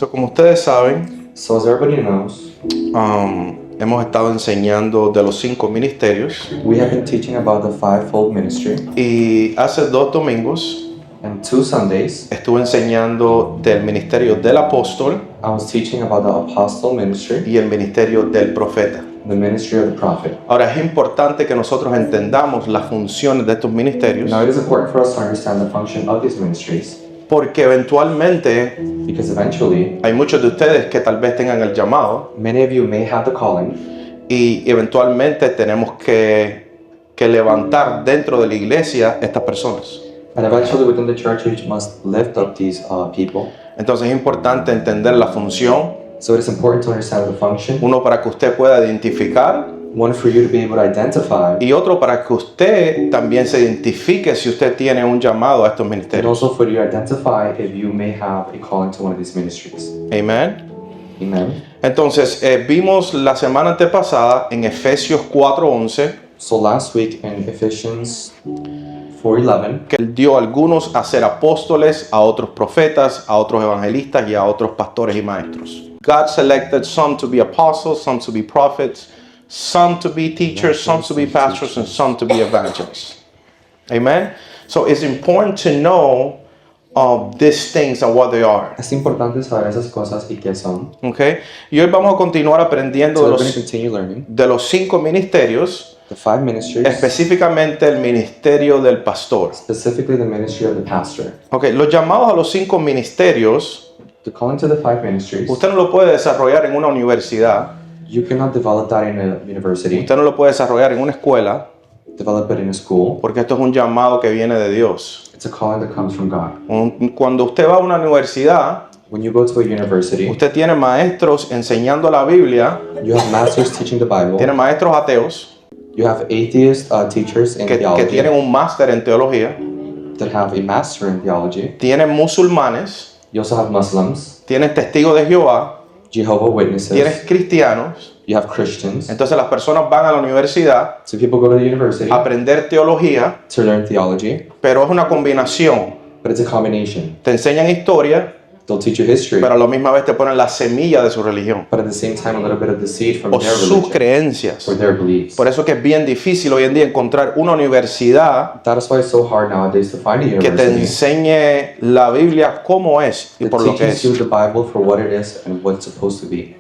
Como ustedes saben, So as everybody knows, hemos estado enseñando de los 5 ministerios we have been teaching about the fivefold ministry, y hace 2 domingos and 2 Sundays estuve enseñando del ministerio del apóstol I was teaching about the apostle ministry, y el ministerio del profeta. the ministry of the prophet. Ahora es importante que nosotros entendamos las funciones de estos ministerios Now it is important for us to understand the function of these ministries, porque eventualmente because eventually hay muchos de ustedes que tal vez tengan el llamado many of you may have the calling, y eventualmente tenemos que levantar dentro de la iglesia estas personas. and eventually within the church we must lift up these people. Entonces es importante entender la función, So it is important to understand the function, uno para que usted pueda identificar one for you to be able to identify, y otro para que usted también se identifique si usted tiene un llamado a estos and ministerios. also for you to identify if you may have a calling to one of these ministries. Amén. Amen. Entonces vimos la semana antepasada en Efesios 4:11 So last week in Ephesians 4:11, que él dio a algunos a ser apóstoles, a otros profetas, a otros evangelistas y a otros pastores y maestros. God selected some to be apostles, some to be prophets, some to be teachers, some to be pastors, and some to be evangelists. Amen. So it's important to know these things and what they are. es importante saber esas cosas y qué son. Okay. Y hoy vamos a continuar aprendiendo So de we're going to los, continue learning de los 5 ministerios, the 5 ministries, específicamente el ministerio del pastor. specifically the ministry of the pastor. Okay. Los llamados a los 5 ministerios, The calling to the 5 ministries, usted no lo puede desarrollar en una universidad, you cannot develop that in a university, usted no lo puede desarrollar en una escuela, develop it in a school. porque esto es un llamado que viene de Dios. It's a calling that comes from God. Cuando usted va a una universidad, When you go to a university, usted tiene maestros enseñando la Biblia, you have masters teaching the Bible, tiene maestros ateos you have atheist teachers in que theology tienen un máster en teología, that have a master in theology. tienen musulmanes, You also have Muslims, tienes testigos de Jehová, Jehovah's Witnesses, tienes cristianos. you have Christians. Entonces las personas van a la universidad So people go to the university a aprender teología, to learn theology, pero es una combinación. but it's a combination. Te enseñan historia, They'll teach you history, pero a la misma vez te ponen la semilla de su religión, but at the same time a little bit of the seed from o their sus religion creencias. or their beliefs. Por eso que es bien difícil hoy en día encontrar una universidad That is why it's so hard nowadays to find a que te university enseñe la Biblia como es y that por lo que teaches you es. the Bible for what it is and what it's supposed to be.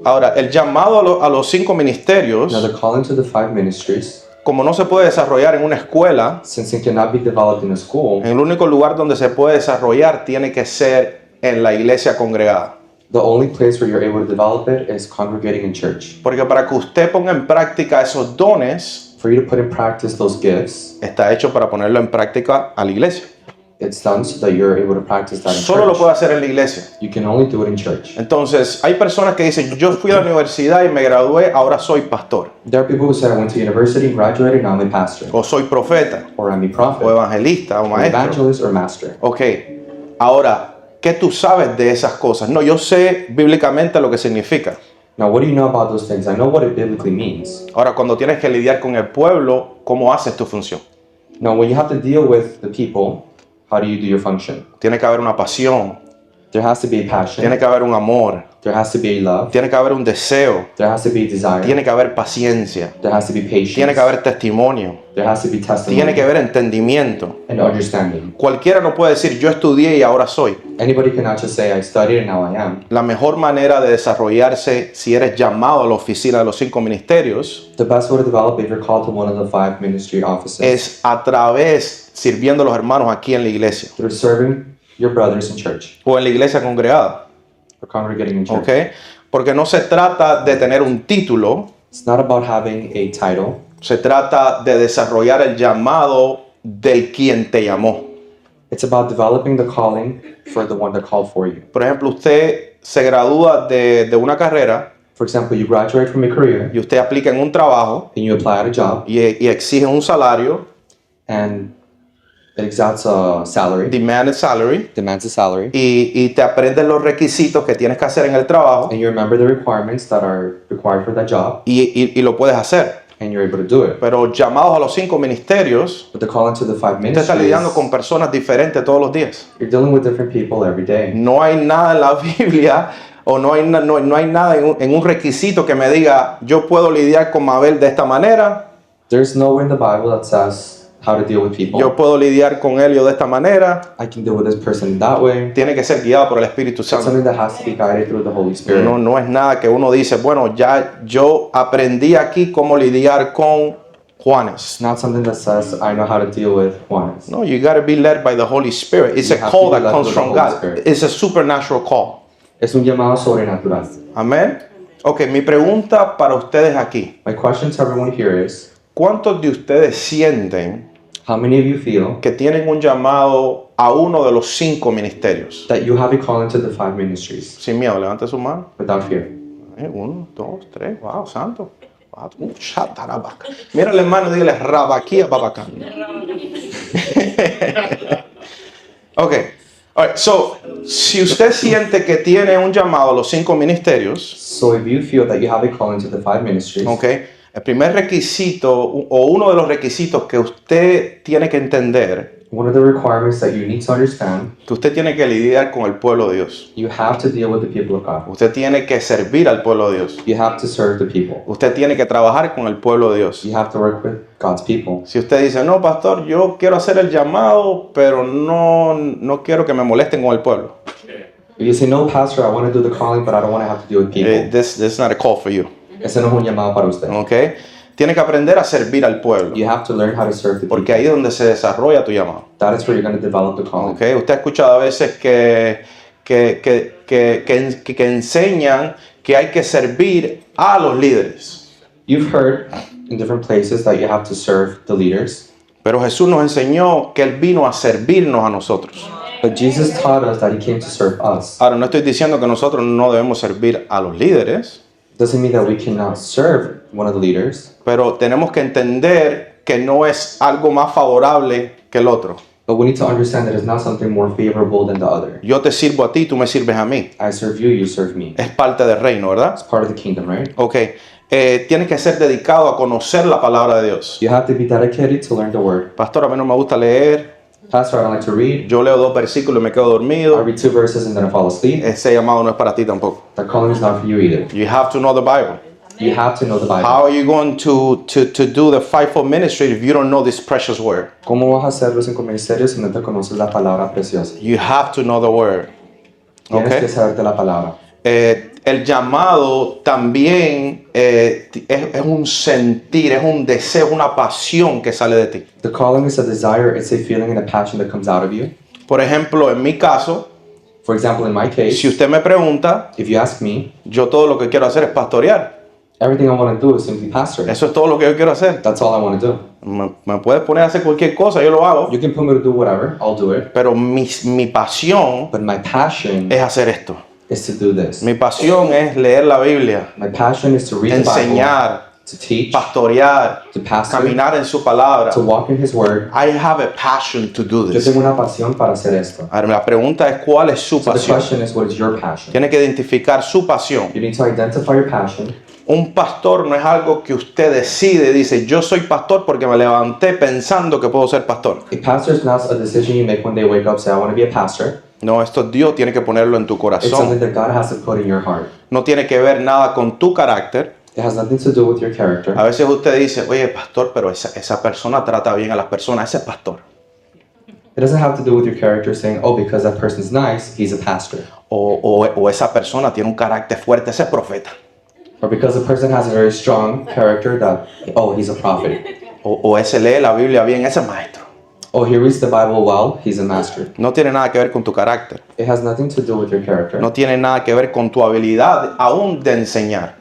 Ahora, el llamado a los 5 ministerios, Now the calling to the 5 ministries, como no se puede desarrollar en una escuela, since it cannot be developed in a school, en el único lugar donde se puede desarrollar tiene que ser en la iglesia congregada. the only place where you're able to develop it is congregating in church. Porque para que usted ponga en práctica esos dones, For you to put in practice those gifts, está hecho para ponerlo en práctica a la iglesia. it's done so that you're able to practice that in Solo lo church. puede hacer en la iglesia. You can only do it in church. Entonces, hay personas que dicen, yo fui a la universidad y me gradué, ahora soy pastor, There are people who say, I went to university, graduated, now I'm a pastor, o soy profeta, or I'm a o prophet, evangelista, o or maestro. evangelist, or master. Ok, ahora, ¿qué tú sabes de esas cosas? No, yo sé bíblicamente lo que significa. Now, what do you know about those things? I know what it biblically means. Ahora, cuando tienes que lidiar con el pueblo, ¿cómo haces tu función? Now, when you have to deal with the people, how do you do your function? Tiene que haber una pasión, There has to be a passion. tiene que haber un amor, There has to be a love. tiene que haber un deseo, There has to be a desire. tiene que haber paciencia, There has to be patience. tiene que haber testimonio, There has to be testimony tiene que haber entendimiento. and understanding. Cualquiera no puede decir yo estudié y ahora soy. Anybody cannot just say, I studied and now I am. La mejor manera de desarrollarse si eres llamado a la oficina de los 5 ministerios The best way to develop if you're called to one of the 5 ministry offices es a través sirviendo a los hermanos aquí en la iglesia through serving your brothers in church o en la iglesia congregada. or congregating in church. ¿Ok? Porque no se trata de tener un título, It's not about having a title. se trata de desarrollar el llamado del quien te llamó. It's about developing the calling for the one that called for you. Por ejemplo, usted se gradúa de una carrera For example, you graduate from a career y usted aplica en un trabajo and you apply at a job y exige un salario, and it exacts a salary, demand a salary, demands a salary, y te aprendes los requisitos que tienes que hacer en el trabajo and you remember the requirements that are required for that job y lo puedes hacer. and you're able to do it. Pero llamados a los 5 ministerios, But the calling to the 5 usted está lidiando con ministries, personas diferentes todos los días. you're dealing with different people every day. No hay nada en la Biblia o no hay nada en un requisito que me diga yo puedo lidiar con Mabel de esta manera, There's nowhere in the Bible that says how to deal with people. yo puedo lidiar con Elio de esta manera. I can deal with this person that way. Tiene que ser guiado por el Espíritu It's Santo. something that has to be guided through the Holy Spirit. No es nada que uno dice, bueno, ya yo aprendí aquí cómo lidiar con Juanes. It's not something that says I know how to deal with Juanes. No, you got to be led by the Holy Spirit. It's You a have call to be that led comes by the from Holy God. Spirit. It's a supernatural call. Es un llamado sobrenatural. Amén. Ok, mi pregunta para ustedes aquí. My question to everyone here is, ¿Cuántos de ustedes sienten how many of you feel que tienen un llamado a uno de los 5 ministerios? that you have a calling to the 5 ministries Sin miedo, levante su mano. without fear? 1, 2, 3, wow, santo. Shatarabaca. Mira al hermano y dile, rabaquía babacán. Ok, alright, so, si usted siente que tiene un llamado a los 5 ministerios, So if you feel that you have a calling to the 5 ministries, ok, el primer requisito o uno de los requisitos que usted tiene que entender, one of the requirements that you need to understand, que usted tiene que lidiar con el pueblo de Dios. you have to deal with the people of God. Usted tiene que servir al pueblo de Dios. You have to serve the people. Usted tiene que trabajar con el pueblo de Dios. You have to work with God's people. Si usted dice, no, pastor, yo quiero hacer el llamado, pero no quiero que me molesten con el pueblo. If you say, no, pastor, I want to do the calling, but I don't want to have to deal with people. This is not a call for you. Ese no es un llamado para usted. Okay? Tiene que aprender a servir al pueblo, You have to learn how to serve the porque people. ahí es donde se desarrolla tu llamado. That is where you're going to develop the calling. Okay? Usted ha escuchado a veces que enseñan que hay que servir a los líderes. You've heard in different places that you have to serve the leaders, Pero Jesús nos enseñó que Él vino a servirnos a nosotros. but Jesus taught us that he came to serve us. Ahora, no estoy diciendo que nosotros no debemos servir a los líderes, Doesn't mean that we cannot serve one of the leaders, pero tenemos que entender que no es algo más favorable que el otro. but we need to understand that it's not something more favorable than the other. Yo te sirvo a ti, tú me sirves a mí. I serve you, you serve me. Es parte del reino, ¿verdad? It's part of the kingdom, right? Ok. Tienes que ser dedicado a conocer la palabra de Dios. You have to be dedicated to learn the word. Pastor, a mí no me gusta leer. Pastor, I don't like to read. Yo leo 2 versículos y me quedo I dormido. read 2 verses and then I fall asleep. Ese llamado no es para ti tampoco. That calling is not for you either. You have to know the Bible. You have to know the Bible. How are you going to do the fivefold ministry if you don't know this precious word? ¿Cómo vas a hacer los 5 ministerios si no te conoces la palabra preciosa? You have to know the word. Tienes que Okay? saberte la palabra. El llamado también es un sentir, es un deseo, una pasión que sale de ti. The calling is a desire, it's a feeling and a passion that comes out of you. Por ejemplo, en mi caso, For example, in my si case, usted me pregunta, if you ask me, yo todo lo que quiero hacer es pastorear. everything I want to do is simply pastor. Eso es todo lo que yo quiero hacer. That's all I want to do. Me puedes poner a hacer cualquier cosa, yo lo hago. You can put me to do whatever, I'll do it. Pero mi pasión But my passion es hacer esto. is to do this. Mi pasión es leer la Biblia, My passion is to read the Bible, enseñar, to teach, pastorear, to pastor, caminar en su palabra. to walk in His Word. I have a passion to do Yo this. tengo una pasión para hacer esto. Ahora, la pregunta es, ¿cuál es su So the pasión? question is, what is your passion? Tiene que identificar su pasión. You need to identify your passion. Un pastor no es algo que usted decide, dice, yo soy pastor porque me levanté pensando que puedo ser pastor. A pastor is not a decision you make when they wake up, say, I want to be a pastor. No, esto Dios tiene que ponerlo en tu It's something corazón. that God has to put in your heart. No tiene que ver nada con tu carácter. It has nothing to do with your character. A veces usted dice, oye, pastor, pero esa persona trata bien a las personas, ese es pastor. It doesn't have to do with your character saying, oh, because that person's nice, he's a pastor. O esa persona tiene un carácter fuerte, ese es profeta. Or because the person has a very strong character that, oh, he's a prophet. O ese lee la Biblia bien, ese es maestro. Oh, he reads the Bible well, he's a master. No tiene nada que ver con tu carácter. It has nothing to do with your character. No tiene nada que ver con tu habilidad aún de enseñar.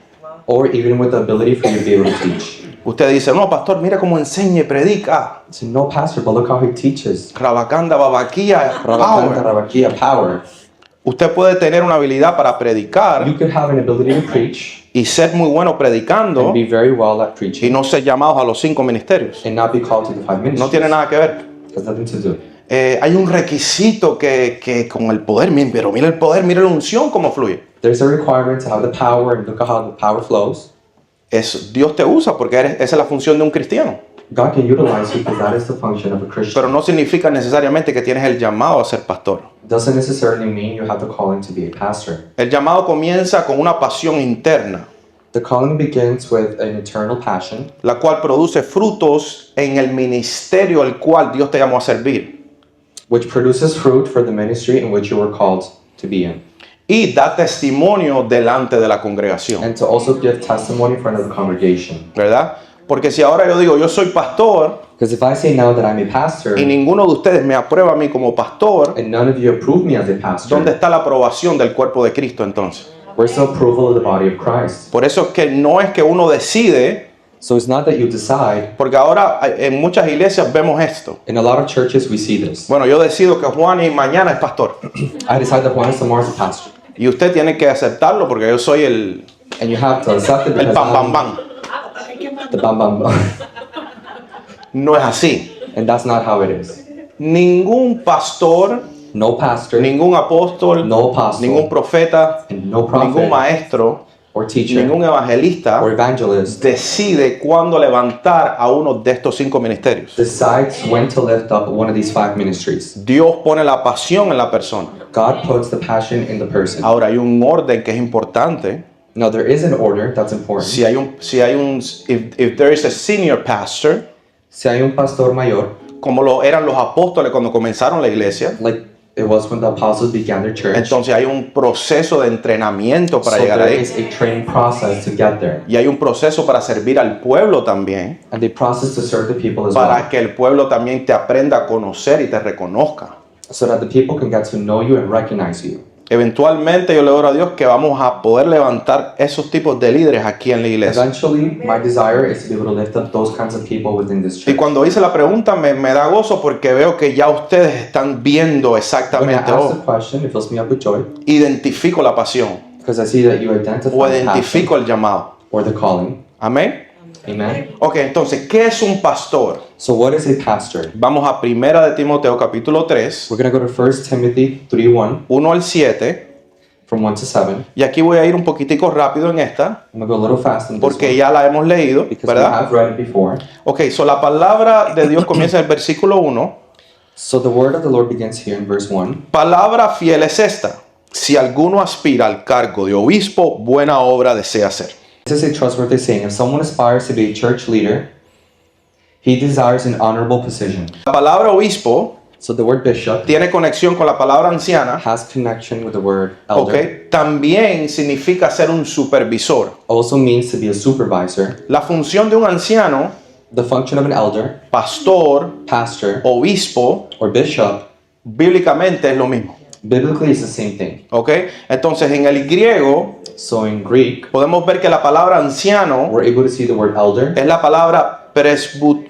Or even with the ability for you to be able to teach. Usted dice, no, pastor, mira cómo enseña y predica. So, no, pastor, but look how he teaches. Rabacanda, babaquía, Rabakanta, power. Rabakia, power. Usted puede tener una habilidad para You predicar could have an ability to preach y ser muy bueno predicando and be very well at y preaching no ser llamados a los 5 ministerios. and not be called to the 5 ministries. No tiene nada que ver. It has nothing to do. Hay un requisito que con el poder, pero mira el poder, mira la unción cómo fluye. There's a requirement to have the power, and look at how the power flows. Dios te usa porque esa es la función de un cristiano. God can utilize you because that is the function of a Christian. Pero no significa necesariamente que tienes el llamado a ser pastor. Doesn't necessarily mean you have the calling to be a pastor. El llamado comienza con una pasión interna, The calling begins with an eternal passion, la cual produce frutos en el ministerio al cual Dios te llamó a servir. which produces fruit for the ministry in which you were called to be in, Y da testimonio delante de la congregación, and to also give testimony in front of the congregation. ¿verdad? Porque si ahora yo digo, yo soy pastor, Because if I say now that I'm a pastor, y ninguno de ustedes me aprueba a mí como pastor, and none of you approve me as a pastor, ¿dónde está la aprobación del cuerpo de Cristo entonces? where's the approval of the body of Christ? Por eso es que no es que uno decide, So it's not that you decide. porque ahora en muchas iglesias vemos esto. In a lot of churches, we see this. Bueno, yo decido que Juan y mañana es pastor. I decide that Juan is tomorrow is a pastor, Y usted tiene que aceptarlo porque yo soy el and you have to accept it bam, because bam, I'm bam. the bam bam bam. No es así. And that's not how it is. Ningún pastor, No pastor, ningún apóstol, no apostle, ningún profeta, and no ningún prophet maestro, or teacher ningún evangelista or evangelist decide cuándo levantar a uno de estos 5 ministerios. decides when to lift up one of these 5 ministries. Dios pone la pasión en la persona. God puts the passion in the person. Ahora hay un orden que es importante. Now there is an order that's important. If there is a senior pastor, Si hay un pastor mayor, como lo eran los apóstoles cuando comenzaron la iglesia, like it was when the apostles began their church, entonces hay un proceso de entrenamiento para so llegar there ahí. is a training process to get there, Y hay un proceso para servir al pueblo también, and a process to serve the people as well, para que el pueblo también te aprenda a conocer y te reconozca. so that the people can get to know you and recognize you. Eventualmente yo le oro a Dios que vamos a poder levantar esos tipos de líderes aquí en la iglesia. Eventually, my desire is to be able to lift up those kinds of people within this Y church. cuando hice la pregunta me da gozo porque veo que ya ustedes están viendo When I exactamente, ask the question, it fills me up with joy identifico la pasión because I see that you o identify the passion identifico el llamado. or the calling. Amén. Amen. Ok, entonces, ¿qué es un pastor? So what is a pastor? Vamos a 1 de Timoteo capítulo 3, We're going to go to 1 Timothy 3:1 1 al 7. from 1 to 7. Y aquí voy a ir un poquitico rápido en esta, I'm going to go a little fast in this porque one ya la hemos leído, because we ¿verdad? have read it before. Ok, so la palabra de Dios comienza en el versículo 1. So the word of the Lord begins here in verse 1. Palabra fiel es esta: si alguno aspira al cargo de obispo, buena obra desea hacer. This is a trustworthy saying. If someone aspires to be a church leader, he desires an honorable position. La palabra obispo So the word bishop tiene conexión con la palabra anciana. has connection with the word elder. Ok, también significa ser un supervisor. Also means to be a supervisor. La función de un anciano, The function of an elder, pastor, pastor, obispo, or bishop, bíblicamente es lo mismo. biblically is the same thing. Ok, entonces en el griego So in Greek, podemos ver que la palabra anciano we're able to see the word elder. es la palabra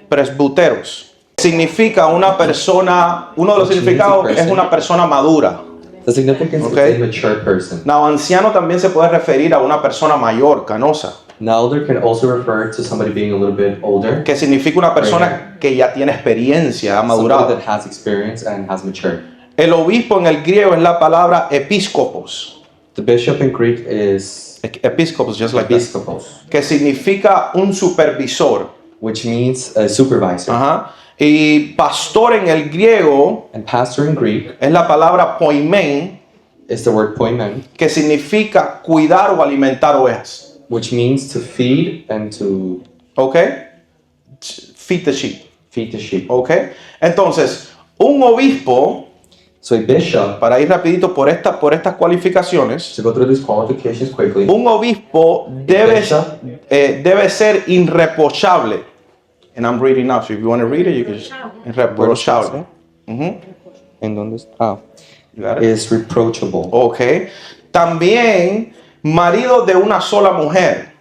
presbuteros. Significa una persona, uno de los Which means significados a person. es una persona madura. The significance Okay. is a mature person. Now, anciano también se puede referir a una persona mayor, canosa, An elder can also refer to somebody being a little bit older, que significa una persona que ya tiene experiencia, ha somebody madurado. that has experience and has matured. El obispo en el griego es la palabra episcopos. The bishop in Greek is Episcopos, just like that. episkopos, Que significa un supervisor. which means a supervisor. Ajá. Y pastor en el griego And pastor in Greek es la palabra poimen, is the word poimen, que significa cuidar o alimentar ovejas. which means to feed and to ¿Ok? Feed the sheep. feed the sheep. ¿Ok? Entonces, un obispo, So a bishop, para ir rapidito por estas cualificaciones, to go through these qualifications quickly, un obispo debe ser irreprochable. And I'm reading now, so if you want to read it, you can just... Irreprochable. Ujú. ¿en dónde está? You got it? Is reproachable. Ok. También marido de una sola mujer,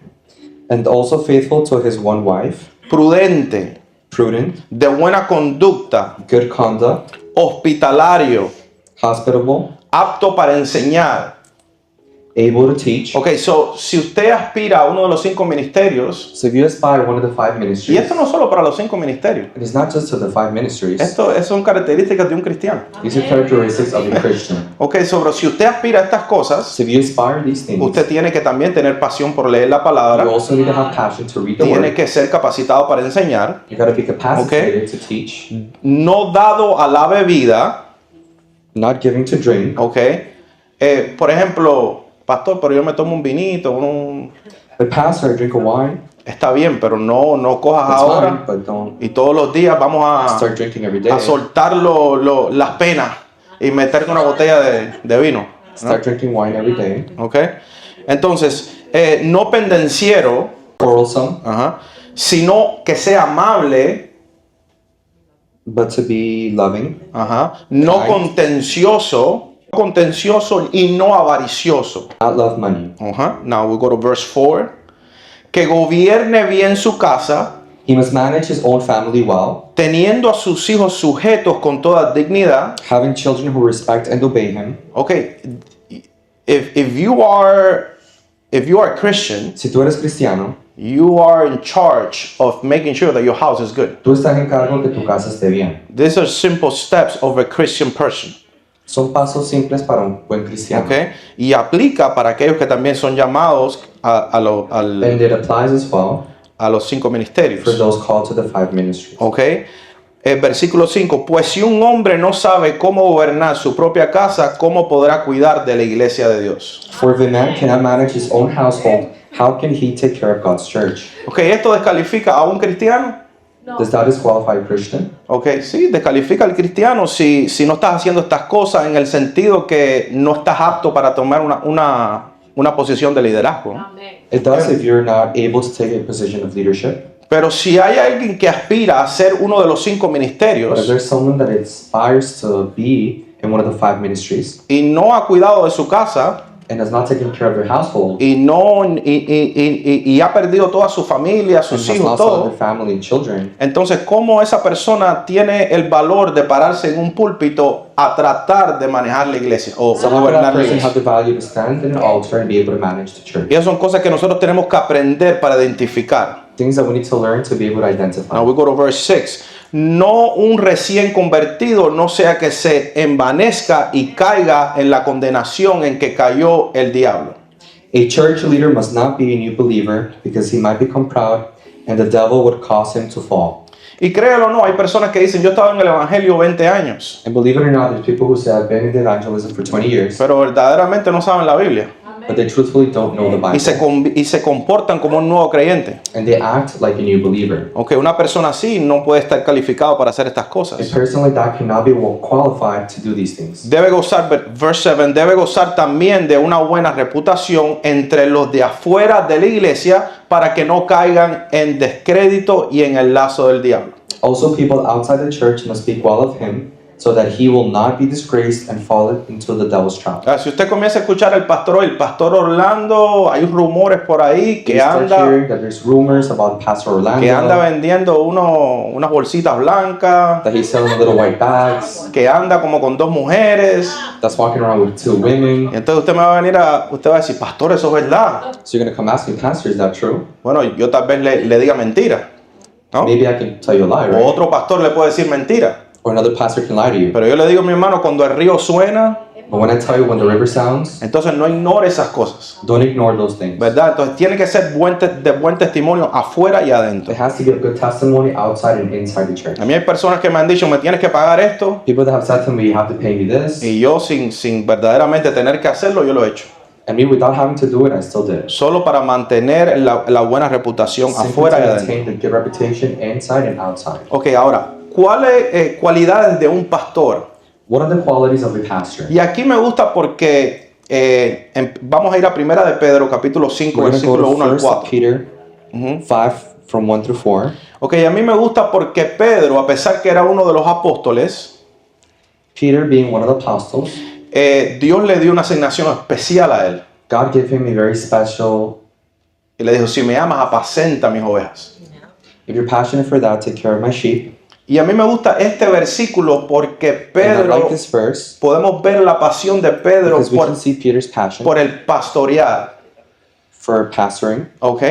And also faithful to his one wife, prudente, prudent, de buena conducta, good conduct, hospitalario, hospitable, apto para enseñar, able to teach. Ok, so si usted aspira a uno de los 5 ministerios, So if you aspire one of the 5 y ministries, esto no solo para los 5 ministerios, it is not just to the 5 ministries. esto son características de un cristiano. These are characteristics of a Christian. Ok, so si usted aspira a estas cosas, So if you aspire these things, usted tiene que también tener pasión por leer la you palabra, also need to have passion to read the tiene word. que ser capacitado para enseñar, You got to be capacitated to teach, no dado a la bebida, not giving to drink. ok. Por ejemplo, pastor, pero yo me tomo un vinito, But pastor, I drink a wine. está bien, pero no cojas That's fine, ahora but don't y todos los días vamos a start drinking every day. soltar las penas y meterte una botella de vino. Start drinking wine every day. ¿Ok? Entonces, no pendenciero, Quarrelsome, ajá, sino que sea amable, but to be loving, ajá, no contencioso y no avaricioso. not love money. Ajá. Now we go to verse 4. Que gobierne bien su casa, He must manage his own family well, teniendo a sus hijos sujetos con toda dignidad. having children who respect and obey him. Okay, if you are a Christian, Si tú eres cristiano, you are in charge of making sure that your house is good. tú estás en cargo que tu casa esté bien. These are simple steps of a Christian person. Son pasos simples para un buen cristiano. Okay, y aplica para aquellos que también son llamados And it applies as well a los 5 for ministerios. those called to the 5 ministries. Okay. Versículo 5, pues si un hombre no sabe cómo gobernar su propia casa, ¿cómo podrá cuidar de la iglesia de Dios? For if a man cannot manage his own household, how can he take care of God's church? Okay, ¿esto descalifica a un cristiano? Does that disqualify a Christian? Okay, sí, descalifica al cristiano si no estás haciendo estas cosas en el sentido que no estás apto para tomar una posición de liderazgo. It does if you're not able to take a position of leadership. Pero si hay alguien que aspira a ser uno de los 5 But if ministerios there's someone that aspires to be in one of the 5 ministries y no ha cuidado de su casa and has not taken care of their household y ha perdido toda su familia, and sus has hijos, lost all todo, their family and children, entonces ¿cómo esa persona tiene el valor de pararse en un púlpito a tratar de manejar la iglesia o so how can gobernar that la person have iglesia? the value to stand in an altar and be able to manage the church? Y esas son cosas que nosotros tenemos que aprender para identificar. Things that we need to learn to be able to identify. Now we go to verse 6. No un recién convertido, no sea que se envanezca y caiga en la condenación en que cayó el diablo. A church leader must not be a new believer because he might become proud and the devil would cause him to fall. Y créelo o no, hay personas que dicen, yo he estado en el evangelio 20 años, And believe it or not, there's people who say, I've been in the evangelism for 20 years, pero verdaderamente no saben la Biblia but they truthfully don't know the y Bible. se comportan como un nuevo creyente. And they act like a new believer. Ok, una persona así no puede estar calificado para hacer estas A cosas. person like that cannot be well qualified to do these things. Debe gozar, verse 7, debe gozar también de una buena reputación entre los de afuera de la iglesia para que no caigan en descrédito y en el lazo del diablo. Also, people outside the church must speak well of him so that he will not be disgraced and fall into the devil's trap. Si usted comienza a escuchar el pastor Orlando, hay rumores por ahí You start hearing that there's rumors about Pastor que anda Orlando, vendiendo unas bolsitas blancas, that he's selling little white bags, que anda como con 2 mujeres. that's walking around with 2 women. Y entonces usted va a decir, pastor, eso es verdad. So you're going to come ask me, Pastor, is that true? Bueno, yo tal vez le diga mentira, ¿no? Maybe I can tell you a lie, O right? otro pastor le puede decir mentira. Or another pastor can lie to you. Pero yo le digo a mi hermano, cuando el río suena, But when I tell you when the river sounds, entonces no ignore esas cosas, don't ignore those things. ¿verdad? Entonces tiene que ser de buen testimonio afuera y adentro. It has to give good testimony outside and inside the church. A mí hay personas que me han dicho, me tienes que pagar esto, People that have said to me, you have to pay me this. y yo sin verdaderamente tener que hacerlo, yo lo he hecho. And me, without having to do it, I still did it. Solo para mantener la buena reputación Simply afuera y to adentro. maintain the good reputation inside and outside. Ok, ahora, ¿cuáles cualidades de un pastor? What are the qualities of a pastor? Y aquí me gusta porque vamos a ir a Primera de Pedro, capítulo 5, We're going to go versículo to 1 al 1 4. Peter 5 from 1 through 4. Ok, a mí me gusta porque Pedro, a pesar que era uno de los apóstoles, Peter, being one of the apostles, Dios le dio una asignación especial a él. God gave him a very special, Y le dijo, si me amas, apacenta mis ovejas. if you're passionate for that, take care of my sheep. Y a mí me gusta este versículo porque And I Pedro, like this verse podemos ver la pasión de Pedro because we can see Peter's passion por el pastorear. for pastoring. ¿Ok?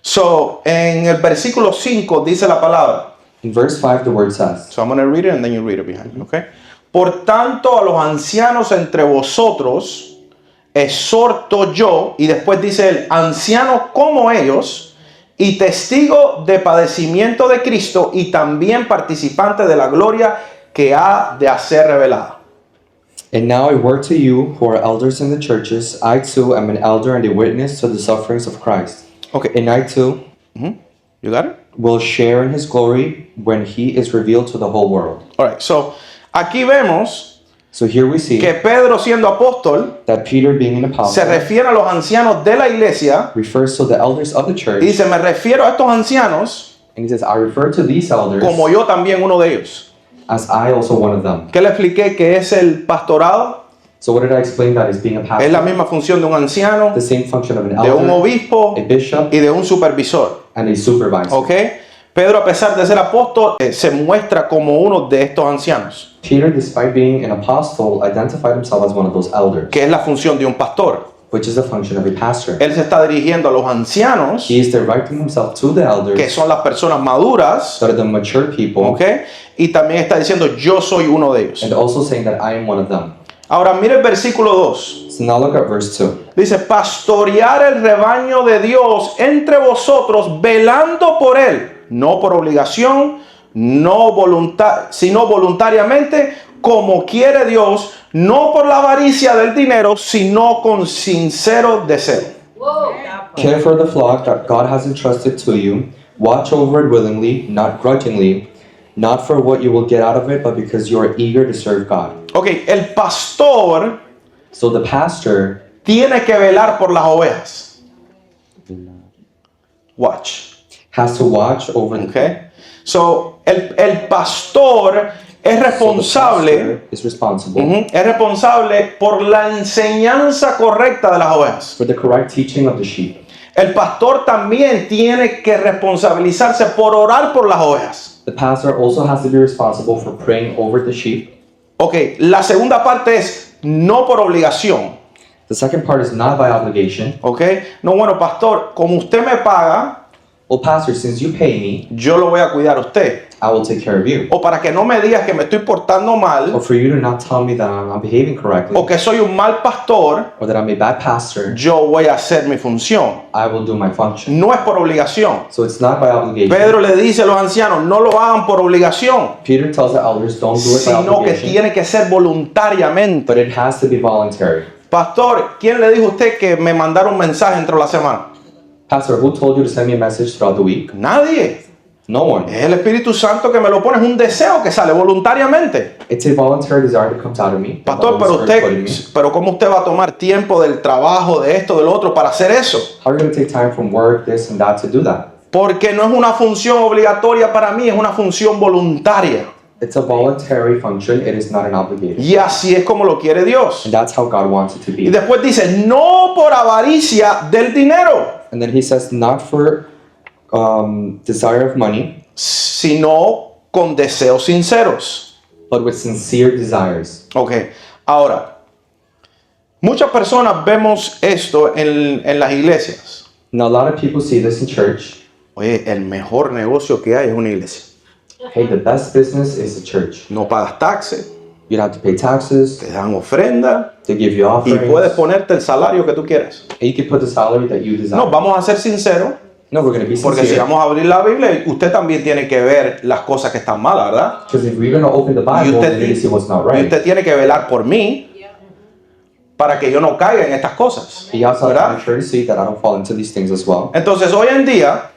So, en el versículo 5 dice la palabra. In verse 5, the word says, So I'm going to read it and then you read it behind me, okay? Por tanto, a los ancianos entre vosotros exhorto yo, y después dice él, ancianos como ellos, y testigo de padecimiento de Cristo, y también participante de la gloria que ha de ser revelada. And now I word to you who are elders in the churches, I too am an elder and a witness to the sufferings of Christ. Okay, And I too you got it? will share in his glory when he is revealed to the whole world. All right, so aquí vemos So here we see que Pedro, siendo apóstol, that Peter, being an se apostle, refiere a los ancianos de la iglesia refers to the elders of the y church, dice, me refiero a estos ancianos and he says, I refer to these elders como yo también uno de ellos. as I also one of them. ¿Qué le expliqué que es el pastorado? So what did I explain that is being a Es la pastor? misma función de un anciano, The same function of an de un elder, obispo a bishop, y de un supervisor. and a supervisor. ¿Ok? Pedro, a pesar de ser apóstol, se muestra como uno de estos ancianos, Peter, despite being an apostle, identified himself as one of those elders, que es la función de un pastor. which is the function of a pastor. Él se está dirigiendo a los ancianos, He is directing himself to the que elders, son las personas maduras, that are the mature people, ¿ok? Y también está diciendo, yo soy uno de ellos. and also saying that I am one of them. Ahora, mire el versículo 2. So now look at verse 2. Dice, pastorear el rebaño de Dios entre vosotros, velando por él, no por obligación, sino voluntariamente, como quiere Dios, no por la avaricia del dinero, sino con sincero deseo. Care for the flock that God has entrusted to you. Watch over it willingly, not grudgingly, not for what you will get out of it, but because you are eager to serve God. Ok, el pastor So the pastor tiene que velar por las ovejas. Watch. has to watch over the Ok. So, el pastor es So the responsable. pastor is responsible Es responsable por la enseñanza correcta de las ovejas. for the correct teaching of the sheep. El pastor también tiene que responsabilizarse por orar por las ovejas. The pastor also has to be responsible for praying over the sheep. Ok, la segunda parte es no por obligación. The second part is not by obligation. Ok, no, bueno, pastor, como usted me paga, Well, pastor, since you pay me, yo lo voy a cuidar a usted. I will take care of you. O para que no me digas que me estoy portando Or mal, for you to not tell me that I'm not behaving correctly, o que soy un mal pastor, or that I'm a bad pastor, yo voy a hacer mi función. I will do my function. No es por obligación. So it's not by obligation. Pedro le dice a los ancianos, no lo hagan por obligación, Peter tells the elders, don't do it by sino que obligation, tiene que ser voluntariamente. but it has to be voluntary. Pastor, ¿quién le dijo a usted que me mandara un mensaje dentro de la semana? Pastor, who told you to send me a message throughout the week? Nadie. No one. Es el Espíritu Santo que me lo pone, es un deseo que sale voluntariamente. It's a voluntary desire that comes out of me. Pastor, The pero Holy Spirit put in usted, me. pero ¿cómo usted va a tomar tiempo del trabajo, de esto, del otro para hacer eso? How are you going to take time from work, this and that, to do that? Porque no es una función obligatoria para mí, es una función voluntaria. It's a voluntary function. It is not an obligation. Y así es como lo quiere Dios. And that's how God wants it to Y be. después dice, no por avaricia del dinero, And then he says, not for desire of money, sino con deseos sinceros. but with sincere desires. Ok, ahora, muchas personas vemos esto en las iglesias. Now, a lot of people see this in church. Oye, el mejor negocio que hay es una iglesia. Hey, the best business is the church. No pagas taxes, You don't have to pay taxes. te dan ofrenda They give you y offerings. puedes ponerte el salario que tú quieras. And you can put the salary that you desire. No, vamos a ser sinceros, No, we're going to be porque si sincere. vamos a abrir la Biblia, usted también tiene que ver las cosas que están malas, ¿verdad? Because if we're going to open the Y Bible, usted, we need to see what's not y right. usted tiene que velar por mí para que yo no caiga en estas cosas, You also have to ¿verdad? make sure to see that I don't fall into these things as well. Entonces, hoy en día,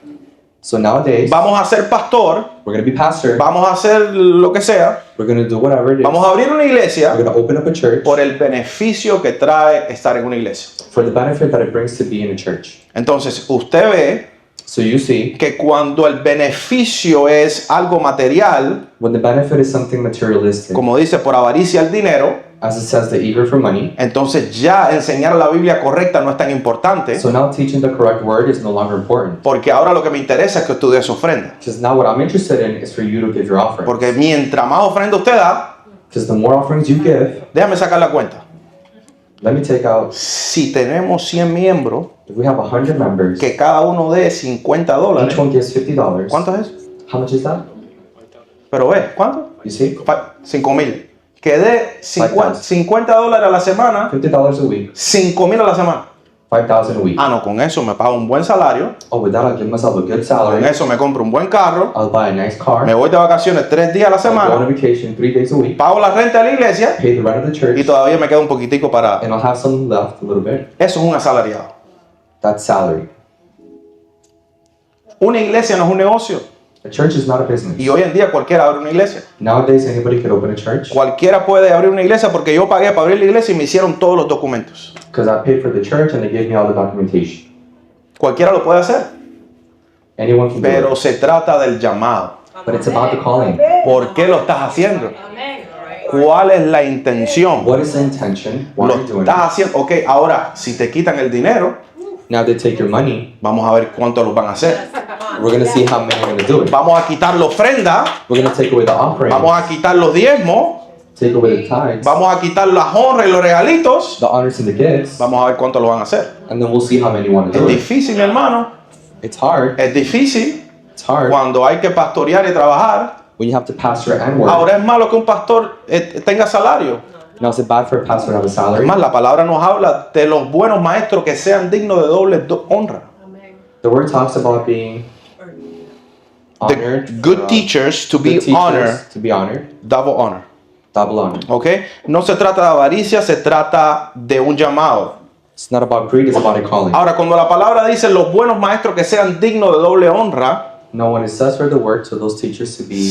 So nowadays, vamos a ser pastor, we're going to be pastor. vamos a hacer lo que sea, We're going to do whatever it is. vamos a abrir una We're iglesia going to open up a church por el beneficio que trae estar en una iglesia. for the benefit that it brings to be in a church. Entonces, usted ve So you see, que cuando el beneficio es algo material, when the benefit is something materialistic, como dice por avaricia el dinero, As it says, the eager for money. Entonces ya enseñar la Biblia correcta no es tan importante, So now teaching the correct word is no longer important. porque ahora lo que me interesa es que usted dé su ofrenda. Because now what I'm interested in is for you to give your offering. Porque mientras más ofrenda usted da, Because the more offerings you give, déjame sacar la cuenta. let me take out, Si tenemos 100 miembros, if we have 100 members, que cada uno dé $50, each one gives $50. ¿cuánto es eso? How much is that? Pero ve, ¿cuánto? You see? 5,000. Que dé $50 a la semana, $50 a week, 5,000 a la semana. $5,000 a week. Ah, no, con eso me pago un buen salario, Oh, with that, I'll give myself a good con salary. eso me compro un buen carro, I'll buy a nice car. me voy de vacaciones 3 días a la I'll go on semana, a vacation 3 days a week. pago la renta de la iglesia Pay the rent of the y church. todavía me queda un poquitico para... And I'll have some left, a little bit. Eso es un asalariado. That's salary. Una iglesia no es un negocio. A church is not a business. Y hoy en día cualquiera abre una iglesia. Nowadays, anybody could open a church. Cualquiera puede abrir una iglesia porque yo pagué para abrir la iglesia y me hicieron todos los documentos. Because I paid for the church and they gave me all the documentation. Cualquiera lo puede hacer. Anyone can do Pero it. se trata del llamado. But it's about the calling. ¿Por qué lo estás haciendo? ¿Cuál es la intención? What is the intention? Why Lo are you doing estás it? haciendo. Ok, ahora, si te quitan el dinero, Now they take your money. vamos a ver cuánto los van a hacer. We're going to see how many are going to do it. Vamos a quitar la ofrenda, We're going to take away the offering. vamos a quitar los diezmos, Take away the tithes. vamos a quitar las honras y los regalitos. The honors and the gifts. Vamos a ver cuánto lo van a hacer. And then we'll see how many want to Es do it. difícil, mi hermano. It's hard. Es difícil It's hard cuando hay que pastorear y trabajar. when you have to pastor and work. Ahora es malo que un pastor tenga salario. Now, is it bad for a pastor to have a salary? Además, la palabra nos habla de los buenos maestros que sean dignos de doble honra. The word talks about being The honored. good teachers to be good teachers honored, to be honored. double honor. Double honor. ¿Ok? No se trata de avaricia, se trata de un llamado. It's not about greed, it's about a calling. Ahora, cuando la palabra dice los buenos maestros que sean dignos de doble honra, No, when it says for the word to those teachers to be,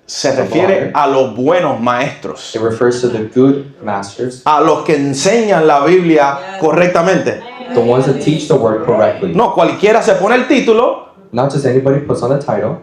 se refiere a los buenos maestros, it refers to the good masters, a los que enseñan la Biblia correctamente. the ones that teach the word correctly. No, cualquiera se pone el título, Not just anybody puts on the title,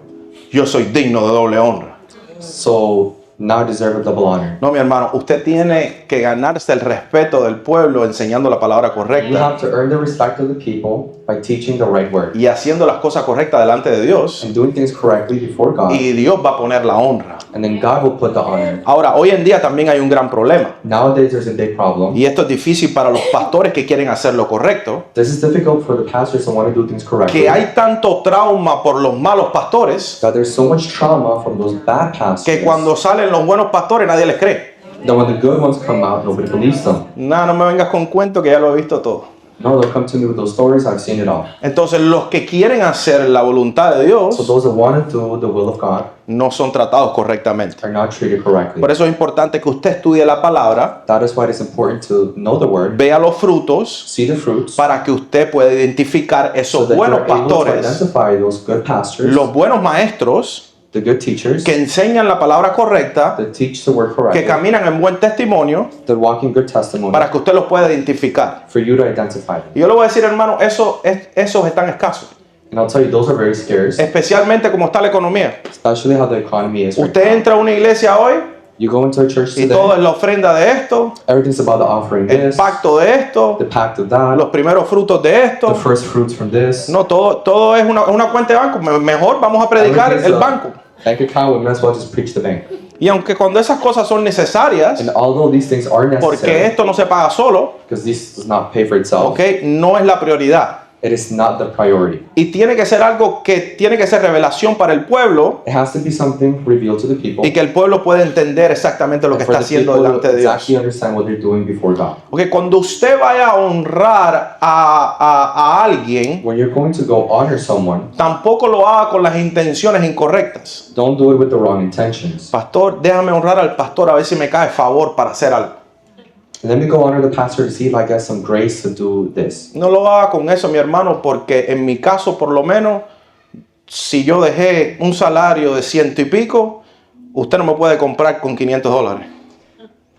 yo soy digno de doble honra. so now deserve a double honor. No, mi hermano, usted tiene que ganarse el respeto del pueblo enseñando la palabra You correcta have to earn the respect of the people by teaching the right word y haciendo las cosas correctas delante de Dios, and doing things correctly before God, y Dios va a poner la honra. and then God will put the honor. Ahora, hoy en día también hay un gran problema, Nowadays, there's a big problem. y esto es difícil para los pastores que quieren hacer lo correcto, This is difficult for the pastors that want to do things correctly. que hay tanto trauma por los malos pastores That there's so much trauma from those bad pastors que cuando salen los buenos pastores nadie les cree. that when the good ones come out, nobody believes them. Nada, no me vengas con cuento que ya lo he visto todo. No, they'll come to me with those stories. I've seen it all. Entonces, los que quieren hacer la voluntad de So Dios those that want to do the will of God no son tratados correctamente. are not treated correctly. Por eso es importante que usted estudie la palabra, That is why it's important to know the word, vea los frutos, see the fruits, para que usted pueda identificar so esos that buenos you're able to pastores, identify those good pastors, los buenos maestros the good teachers que enseñan la palabra correcta, that teach the word que correctly, caminan en buen testimonio, that walk in good testimony, para que usted los pueda identificar. for you to identify them. Y yo le voy a decir, hermano, esos están escasos, And I'll tell you, those are very scarce, especialmente como está la economía. especially how the economy is right Usted now. entra a una iglesia hoy You go into a church y today, todo es la ofrenda de esto, everything's about the offering el this, pacto de esto, the pact of that, los primeros frutos de the esto. first fruits from this. No, todo es una cuenta de banco. Mejor vamos a predicar Everything's el a banco. bank account, we might as well just preach the bank. Y aunque cuando esas cosas son necesarias, And although these things are porque necessary, esto no se paga solo, because this does not pay for itself, ¿ok? No es la prioridad. it is not the priority. Y tiene que ser algo que tiene que ser revelación para el pueblo It has to be something revealed to the people, y que el pueblo pueda entender exactamente lo que and for está the haciendo people delante to de Dios. exactly understand what they're doing before God. Ok, cuando usted vaya a honrar a alguien, When you're going to go honor someone, tampoco lo haga con las intenciones incorrectas. don't do it with the wrong intentions. Pastor, déjame honrar al pastor a ver si me cae favor para hacer algo. Let me go honor the pastor to see if I get some grace to do this. No lo haga con eso, mi hermano, porque en mi caso, por lo menos, si yo dejé un salario de 100 y pico, usted no me puede comprar con $500.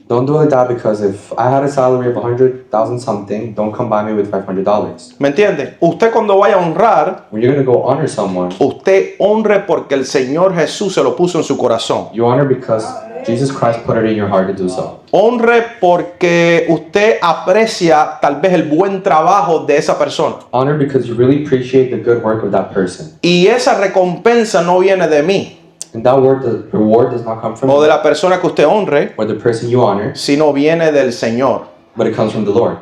Don't do it like that, because if I had a salary of 100,000 something, don't come by me with $500. ¿Me entiende? Usted cuando vaya a honrar, When you're going to go honor someone, usted honre porque el Señor Jesús se lo puso en su corazón. you honor because Jesus Christ put it in your heart to do so. Honre porque usted aprecia tal vez el buen trabajo de esa persona. Honor because you really appreciate the good work of that person. Y esa recompensa no viene de mí And that word, the reward does not come from o de you la persona que usted honre, or the person you honor, sino viene del Señor. but it comes from the Lord.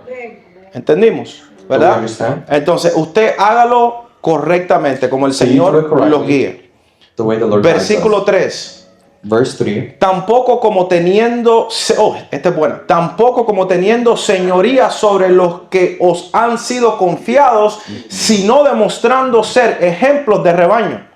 ¿Entendimos? Do we ¿Verdad? understand? Entonces usted hágalo correctamente como el So you Señor do it correctly. los guíe. The way the Lord guides us. Versículo 3. Verse 3. Tampoco como teniendo, esta es buena, tampoco como teniendo señoría sobre los que os han sido confiados, sino demostrando ser ejemplos de rebaño.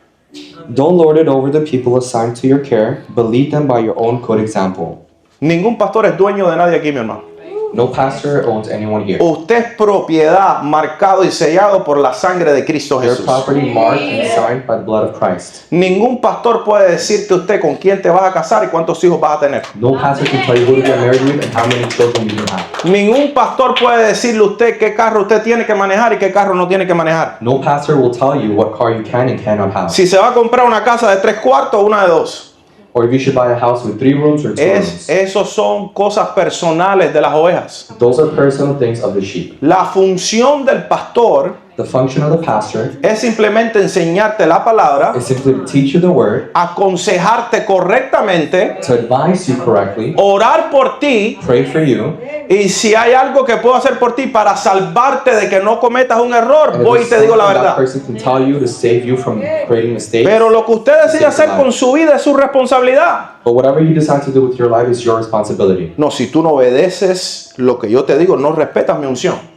Don't lord it over the people assigned to your care, but lead them by your own good example. Ningún pastor es dueño de nadie aquí, mi hermano. No pastor owns anyone here. Usted es propiedad, marcado y sellado por la sangre de Cristo Your Jesús. property marked and signed by the blood of Christ. Ningún pastor puede decirte usted con quién te vas a casar y cuántos hijos vas a tener. No pastor can tell you who to get married with and how many children you can have. Ningún pastor puede decirle a usted qué carro usted tiene que manejar y qué carro no tiene que manejar. No pastor will tell you what car you can and cannot have. Si se va a comprar una casa de 3 cuartos o una de 2. Or if you should buy a house with 3 rooms or 2 rooms. Esos son cosas personales de las ovejas. Those are personal things of the sheep. La función del pastor The function of the pastor es simplemente enseñarte la palabra, is simply to teach you the word, aconsejarte correctamente, to advise you correctly, orar por ti, pray for you, y si hay algo que puedo hacer por ti para salvarte de que no cometas un error, and if voy y there's te digo la something that verdad. person can tell you to save you from creating mistakes. Pero lo que usted decide hacer con su vida es su responsabilidad. But whatever you decide to do with your life is your responsibility. No, si tú no obedeces lo que yo te digo, no respetas mi unción.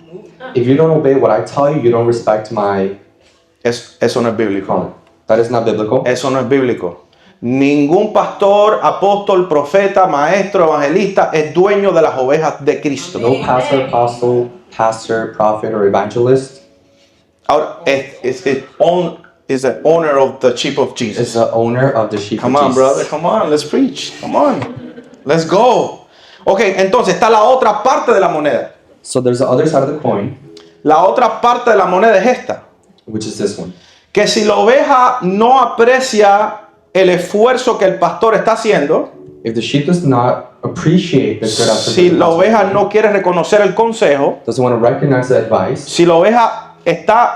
If you don't obey what I tell you, you don't respect my Eso no es bíblico. calling. That is not biblical. Eso no es bíblico. Ningún pastor, apóstol, profeta, maestro, evangelista es dueño de las ovejas de Cristo. No pastor, apostle, prophet, or evangelist Ahora, is the owner of the sheep of Jesus. is the owner of the sheep Come of on, Jesus. brother. Come on, let's preach. Come on. Let's go. Ok, entonces está la otra parte de la moneda. So there's the other side of the coin, La otra parte de la moneda es esta. which is this one. Que si la oveja no aprecia el esfuerzo que el pastor está haciendo, If the sheep does not appreciate the good effort, si la oveja no quiere reconocer el consejo, doesn't want to recognize the advice, si la oveja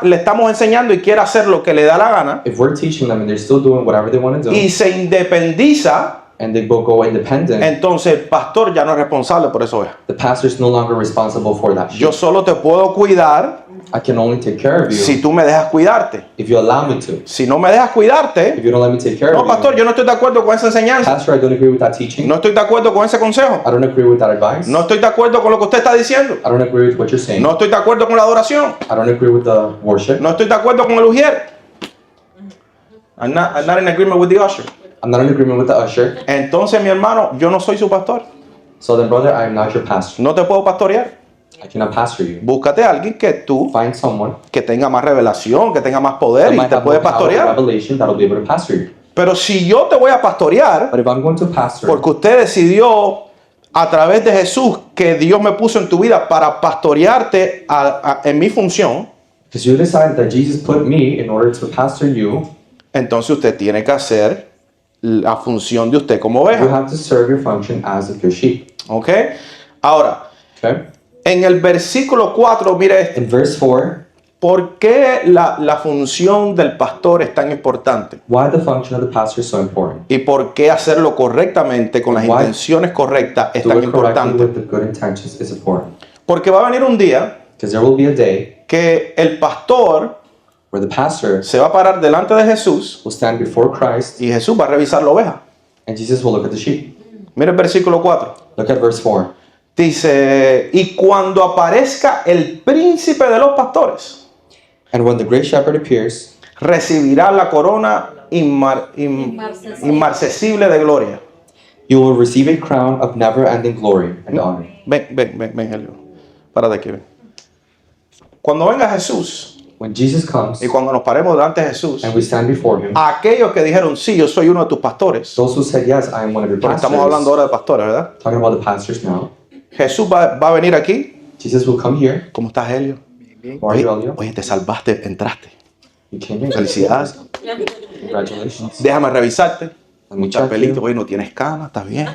le estamos enseñando y quiere hacer lo que le da la gana, if we're teaching them and they're still doing whatever they want to do, y se independiza, and they will go independent, entonces el pastor ya no es responsable por esa oveja. the pastor is no longer responsible for that sheep. Yo solo te puedo cuidar I can only take care of you si tú me dejas cuidarte. if you allow me to. Si no me dejas cuidarte, If you don't let me take care no, of pastor, you, yo no estoy de acuerdo con esa enseñanza. pastor, I don't agree with that teaching. No estoy de acuerdo con ese consejo. I don't agree with that advice. No estoy de acuerdo con lo que usted está diciendo. I don't agree with what you're saying. No estoy de acuerdo con la adoración. I don't agree with the worship. No estoy de acuerdo con el ujier. I'm not in agreement with the usher. I'm not in agreement with the usher. Entonces, mi hermano, yo no soy su pastor. So then, brother, I am not your pastor. No te puedo pastorear. I cannot pastor you. Búscate a alguien que tú, Find someone que tenga más revelación, que tenga más poder that y might te have puede more power and pastorear. revelation that'll be able to pastor you. Pero si yo te voy a pastorear, But if I'm going to pastor, porque usted decidió a través de Jesús que Dios me puso en tu vida para pastorearte en mi función, because you decided that Jesus put me in order to pastor you, entonces usted tiene que hacer la función de usted como you oveja. have to serve your function as a good sheep. ¿Ok? Ahora, Okay? en el versículo 4, mire esto. In verse 4, ¿Por qué la función del pastor es tan importante? why the function of the pastor is so important? ¿Y por qué hacerlo correctamente, con las Why intenciones correctas, es Do tan it correctly importante? with the good intentions is important. Porque va a venir un día Because there will be a day que el pastor where the pastor se va a parar delante de Jesús will stand before Christ y Jesús va a revisar la oveja. and Jesus will look at the sheep. Mira el versículo 4. Look at verse 4. Dice, y cuando aparezca el príncipe de los pastores, And when the great shepherd appears, recibirá la corona inmarcesible de gloria. you will receive a crown of never-ending glory and honor. Ven, Helio. Párate aquí, ven. Cuando venga Jesús, When Jesus comes y cuando nos paremos delante de Jesús, and we stand before him, aquellos que dijeron, sí, yo soy uno de tus pastores, those who said, yes, I am one of your porque pastors, estamos hablando ahora de pastores, ¿verdad? talking about the pastors now, Jesús va a venir aquí. Jesus will come here. ¿Cómo estás, Helio? How are you, Elio? Oye, te salvaste, entraste. You came here. Felicidades. Congratulations. Déjame revisarte. Let me Muchas check pelitos, you. oye, no tienes cama, estás bien.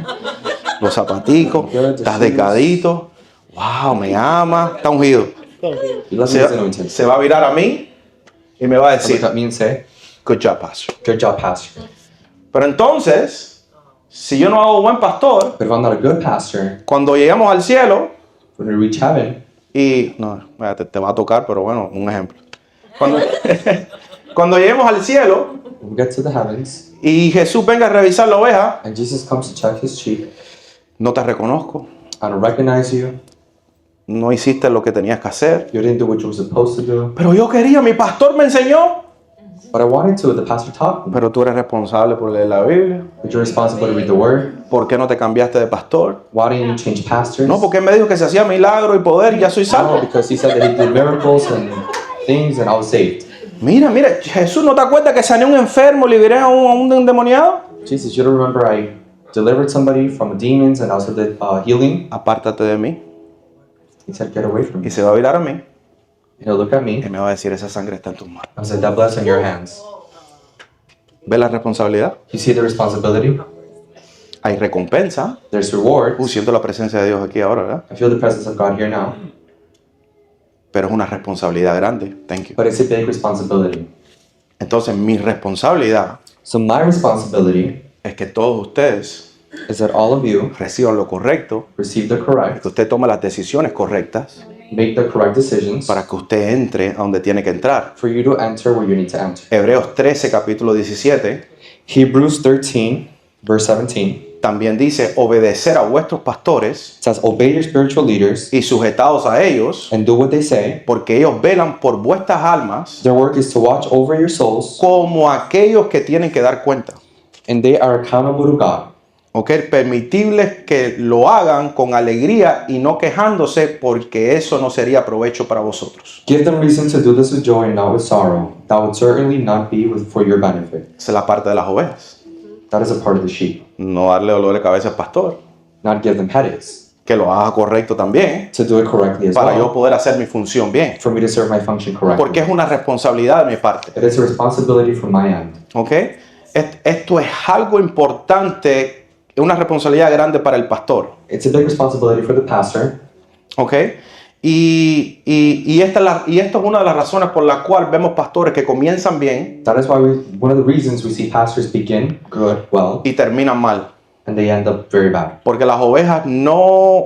Los zapaticos, Good, the estás shoes. delgadito. Wow, me ama, está ungido. You love me as anointed. Se va a virar a mí y me va a So look decir, at me and say, good job, pastor. good job, pastor. Pero entonces, si yo no hago buen pastor, But if I'm not a good pastor, cuando lleguemos al cielo, when we reach heaven, y no, te va a tocar, pero bueno, un ejemplo. Cuando, cuando lleguemos al cielo when we get to the heavens, y Jesús venga a revisar la oveja, and Jesus comes to check his sheep, no te reconozco, I don't recognize you. no hiciste lo que tenías que hacer. You didn't do what you were supposed to do. Pero yo quería, mi pastor me enseñó. But I wanted to. The pastor taught me. Pero tú eres responsable por leer la Biblia. But you're responsible to read the word. ¿Por qué no te cambiaste de pastor? Why didn't you change pastors? No, porque él me dijo que se hacía milagro y poder y ya soy No, salvo. because he said that he did miracles and things, and I was saved. Mira, Jesús, ¿no te acuerdas que sané a un enfermo, liberé a un endemoniado? Jesus, you don't remember I delivered somebody from demons and also did healing? Apártate de mí. He said, get away from Y me. se va a virar a mí And he'll look at me y me va a decir, esa sangre está en tus manos. and say, that blood's in your hands. ¿Ves la responsabilidad? You see the responsibility? Hay recompensa. There's reward. Siento la presencia de Dios aquí ahora, ¿verdad? I feel the presence of God here now. Pero es una responsabilidad grande. Thank you. But it's a big responsibility. Entonces, mi responsabilidad So my responsibility es que todos ustedes is that all of you reciban lo correcto, receive the correct, que usted tome las decisiones correctas make the correct decisions para que usted entre a donde tiene que entrar. for you to enter where you need to enter. Hebreos 13, capítulo 17, Hebrews 13, verse 17 también dice, obedecer a vuestros pastores says, obey your spiritual leaders y sujetados a ellos, and do what they say. porque ellos velan por vuestras almas Their work is to watch over your souls, como aquellos que tienen que dar cuenta. and they are accountable to God. ¿Ok? Permitirles que lo hagan con alegría y no quejándose, porque eso no sería provecho para vosotros. Give them reason to do this with joy and not with sorrow. That would certainly not be for your benefit. Esa es la parte de las ovejas. That is a part of the sheep. No darle dolor de cabeza al pastor, Not give them headaches. que lo haga correcto también, To do it correctly as para yo well. poder hacer mi función bien. For me to serve my function correctly. Porque es una responsabilidad de mi parte. It is a responsibility from my end. ¿Ok? Esto es algo importante, es una responsabilidad grande para el pastor. It's a big responsibility for the pastor. ¿Ok? Y esto es una de las razones por la cual vemos pastores que comienzan bien That is why one of the reasons we see pastors begin good, well, y terminan mal. and they end up very bad. Porque las ovejas no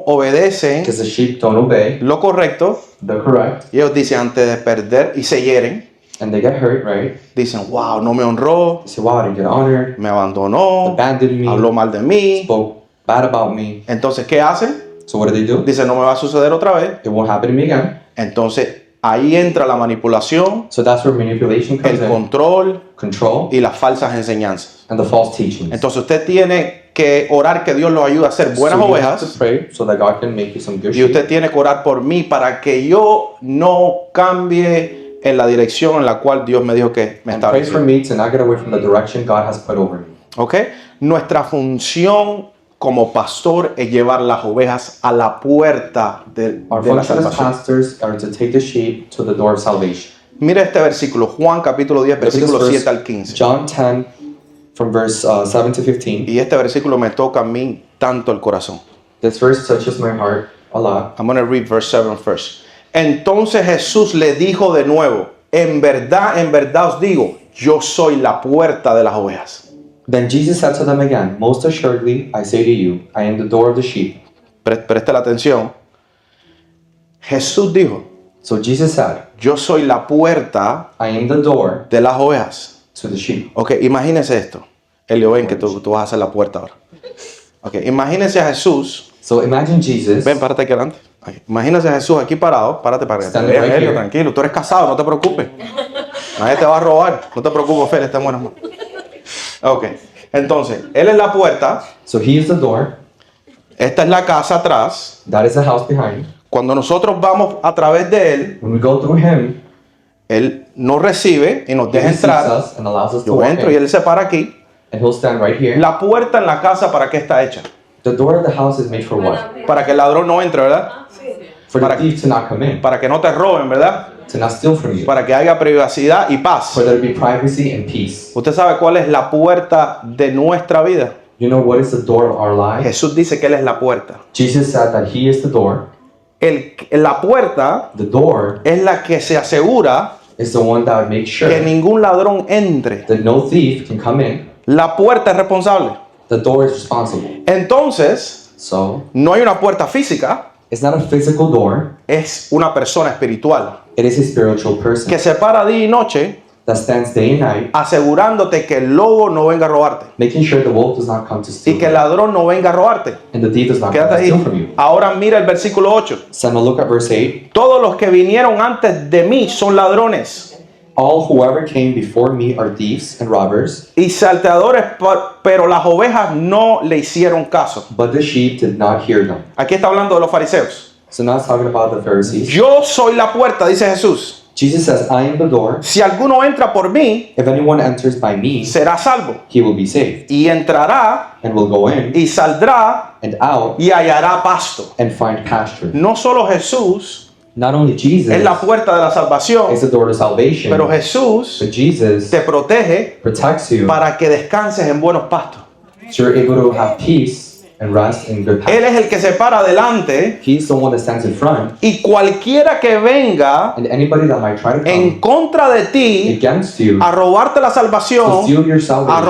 obedecen Because the sheep don't obey lo correcto the correct, y ellos dicen antes de perder y se hieren. and they get hurt, right? Dicen, wow, no me honró, They say, wow, I didn't get honored, me abandonó, abandoned me, habló mal de mí. spoke bad about me. Entonces, ¿qué hacen? So what do? Dicen, no me va a suceder otra vez. It won't happen to me again. Entonces, ahí entra la manipulación, So that's where manipulation comes el in, control control, y las falsas enseñanzas. and the false teachings. Entonces, usted tiene que orar que Dios los ayude a ser buenas So you have to ovejas. pray so that God can make you some good Y sheep. usted tiene que orar por mí para que yo no cambie en la dirección en la cual Dios me dijo que me And pray for estableció. me to not get away from the direction God has put over me. ¿Ok? Nuestra función como pastor es llevar las ovejas a la puerta de Our la function as salvación. pastors are to take the sheep to the door of salvation. Mira este versículo, Juan capítulo 10, Look at this versículo verse, 7 al 15. John 10, from verse 7 to 15. Y este versículo me toca a mí tanto el corazón. This verse touches my heart a lot. I'm going to read verse 7 first. Entonces Jesús le dijo de nuevo, en verdad os digo, yo soy la puerta de las ovejas. Then Jesus said to them again, most assuredly, I say to you, I am the door of the sheep. Preste la atención. Jesús dijo, So Jesus said, yo soy la puerta I am the door de las ovejas. to the sheep. Ok, imagínese esto. Elio, ven que tú vas a hacer la puerta ahora. Ok, imagínese a Jesús. So imagine Jesus. Ven, párate aquí adelante. Aquí. Imagínese a Jesús aquí parado. Párate para que te Standing vean, right Elio, here. tranquilo. Tú eres casado, no te preocupes. Nadie te va a robar. No te preocupes, Félix, está en buenas manos. Ok, entonces, Él es la puerta. So he is the door. Esta es la casa atrás. That is the house behind. Cuando nosotros vamos a través de Él, When we go through him, Él nos recibe y nos he deja receives entrar. us and allows us to Yo walk entro y in. Él se para aquí. And he'll stand right here. La puerta en la casa, ¿para qué está hecha? The door of the house is made for what? Para que el ladrón no entre, ¿verdad? For Para- the thief to not come in. Para que no te roben, ¿verdad? to not steal from you, para que haya privacidad y paz. for there to be privacy and peace. ¿Usted sabe cuál es la puerta de nuestra vida? You know what is the door of our life? Jesús dice que Él es la puerta. Jesus said that He is the door. La puerta The door es la que se asegura is the one that makes que sure ningún ladrón entre. that no thief can come in. La puerta es responsable. The door is responsible. Entonces, So, no hay una puerta física, it's not a physical door, es una persona espiritual it is a spiritual person que se para día y noche that stands day and night, asegurándote que el lobo no venga a robarte making sure the wolf does not come to y steal que el ladrón no venga a robarte. and the thief does not come Quédate to ahí. steal from you. Ahora mira el versículo 8. So now look at verse 8. Todos los que vinieron antes de mí son ladrones All whoever came before me are thieves and robbers, y salteadores, pero las ovejas no le hicieron caso. but the sheep did not hear them. Aquí está hablando de los fariseos. So now it's talking about the Pharisees. Yo soy la puerta, dice Jesús. Jesus says, I am the door. Si alguno entra por mí, If anyone enters by me, será salvo. he will be saved, Y entrará and will go in y saldrá and out y hallará pasto. and find pasture. No solo Jesús Not only Jesus es la puerta de la salvación, is the door to salvation, pero Jesús but Jesus te protege protects you para que descanses en buenos pastos. so you're able to have peace and rest in good Él pasture. es el que se para adelante He's the one that stands in front, y cualquiera que venga and anybody that might try to en come contra de ti against you a robarte la to salvación, steal your a salvation,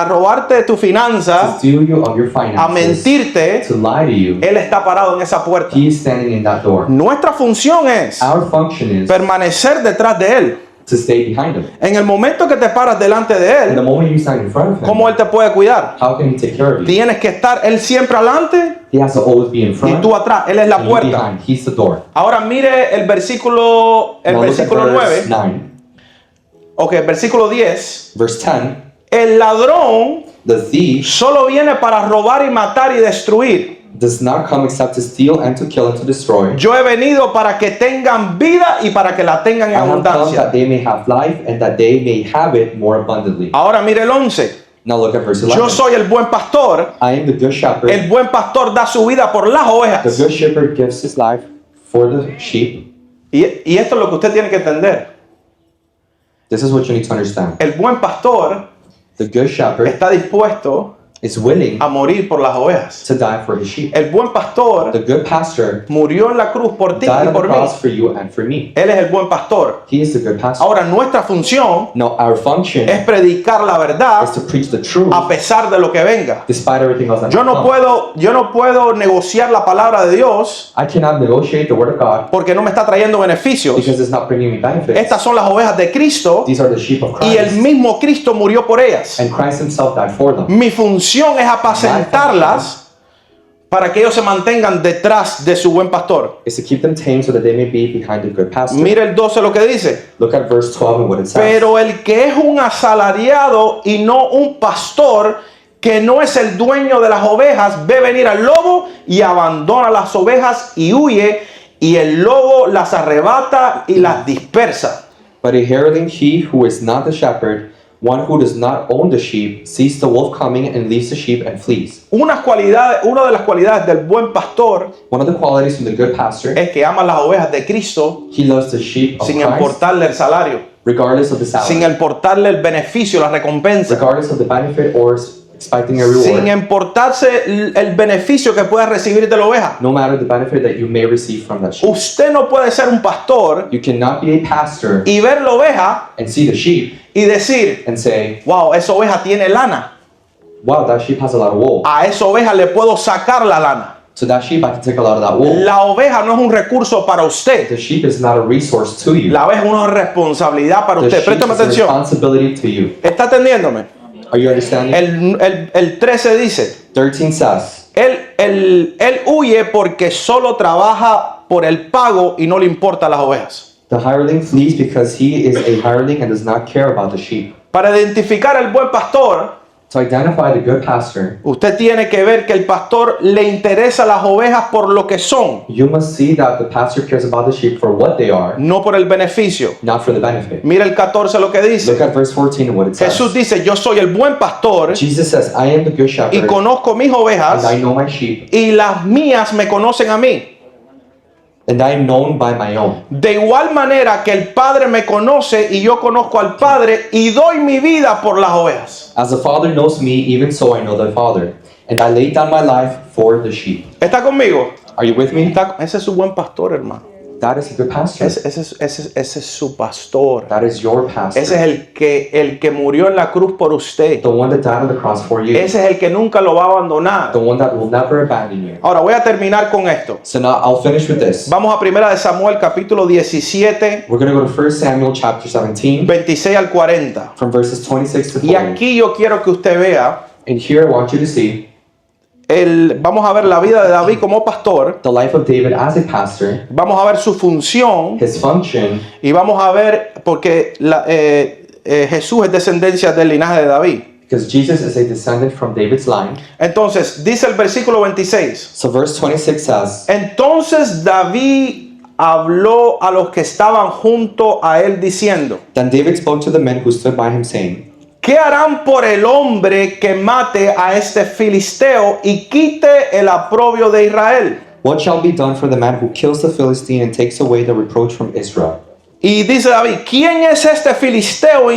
robarte tu to finanza, steal you of your a finances, mentirte, to lie to you, Él está parado en esa puerta. He is standing in that door. Nuestra función es Our function is permanecer detrás de Él. to stay behind Him. En el momento que te paras delante de And the Él, moment you stand in front of Him, ¿cómo Él te puede cuidar? how can He take care of you? Tienes que estar Él siempre adelante He has to always be in y front tú atrás. Él es la and you puerta. behind. He's the door. Ahora mire el versículo Now look at versículo verse 9. 9. Ok, el versículo 10. Verse 10. El ladrón The thief solo viene para robar y matar y destruir. does not come except to steal and to kill and to destroy. Yo he venido para que tengan vida y para que la tengan en I have come abundancia. that they may have life and that they may have it more abundantly. Ahora mire el 11. Now look at verse Yo 11. soy el buen pastor. I am the good shepherd. El buen pastor da su vida por las The ovejas. good shepherd gives his life for the sheep. Y esto es lo que usted tiene que entender. This is what you need to understand. El buen pastor The good shepherd está dispuesto is willing a morir por las ovejas. to die for his sheep. El buen pastor The good pastor murió en la cruz por ti died y on the por mí. cross for you and for me. Él es el buen pastor. He is the good pastor. Ahora nuestra función Now our function es predicar la verdad is to preach the truth a pesar de lo que venga. despite everything else that Yo no comes. puedo negociar la palabra de Dios I cannot negotiate the word of God porque no me está trayendo beneficios. because it's not bringing me benefits. Estas son las ovejas de Cristo These are the sheep of y el Christ. mismo Cristo murió por ellas. And Christ himself died for them. Mi función es apacentarlas para que ellos se mantengan detrás de su buen pastor. Is to keep them tame so that they may be behind the good pastor. Mire el 12 lo que dice. Look at verse 12 and what it says. Pero el que es un asalariado y no un pastor, que no es el dueño de las ovejas, ve venir al lobo y abandona las ovejas y huye, y el lobo las arrebata y las dispersa. But a hireling, he who is not the shepherd, one who does not own the sheep, sees the wolf coming and leaves the sheep and flees. Una de las cualidades del buen pastor One of the qualities from the good pastor, es que ama las ovejas de Cristo he loves the sheep of sin Christ, importarle el salario, regardless of the sin salary, importarle el beneficio, la recompensa, regardless of the benefit or expecting a sin reward, importarse el beneficio que pueda recibir de la oveja. no matter the benefit that you may receive from that sheep. Usted no puede ser un pastor You cannot be a pastor y ver la oveja and see the sheep y decir, and say, wow, esa oveja tiene lana. wow, that sheep has a lot of wool. A esa oveja le puedo sacar la lana. So that sheep, I can take a lot of that wool. La oveja no es un recurso para usted. The sheep is not a resource to you. La oveja es una responsabilidad para The usted. sheep Préstame is a atención. responsibility to you. ¿Está atendiéndome? Are you understanding? El 13 dice, 13 says, él huye porque solo trabaja por el pago y no le importa las ovejas. the hireling flees because he is a hireling and does not care about the sheep. Para identificar al buen pastor, To identify the good pastor, usted tiene que ver que el pastor le interesa las ovejas por lo que son, you must see that the pastor cares about the sheep for what they are, no por el beneficio. not for the benefit. Mira el 14 lo que dice. Look at verse 14 and what it says. Jesús dice, yo soy el buen pastor Jesus says, I am the good y shepherd, conozco mis and I ovejas know my sheep, y las mías me conocen a mí. and I am known by my own. De igual manera que el Padre me conoce y yo conozco al Padre y doy mi vida por las ovejas. As the Father knows me, even so I know the Father, and I lay down my life for the sheep. ¿Está conmigo? Are you with me? Ese es su buen pastor, hermano. That is a good pastor. Ese es su pastor. That is your pastor. Ese es el que murió en la cruz por usted. The one that died on the cross for you. Ese es el que nunca lo va a abandonar. The one that will never abandon you. Ahora voy a terminar con esto. So now I'll finish with this. Vamos a 1 de Samuel capítulo 17, We're going to go to 1 Samuel chapter 17 26 al 40. from verses 26 to Y 40. aquí yo quiero que usted vea, And here I want you to see vamos a ver la vida de David como pastor, the life of David as a pastor, vamos a ver su función his function, y vamos a ver porque Jesús es descendencia del linaje de David. because Jesus is a descendant from David's line. Entonces, dice el versículo 26. So verse 26 says, Entonces David habló a los que estaban junto a él diciendo: Then David spoke to the men who stood by him, saying, ¿Qué harán por el hombre que mate a este filisteo y quite el oprobio de Israel? What shall be done for the man who kills the Philistine and takes away the reproach from Israel? Y dice David: ¿Quién es este filisteo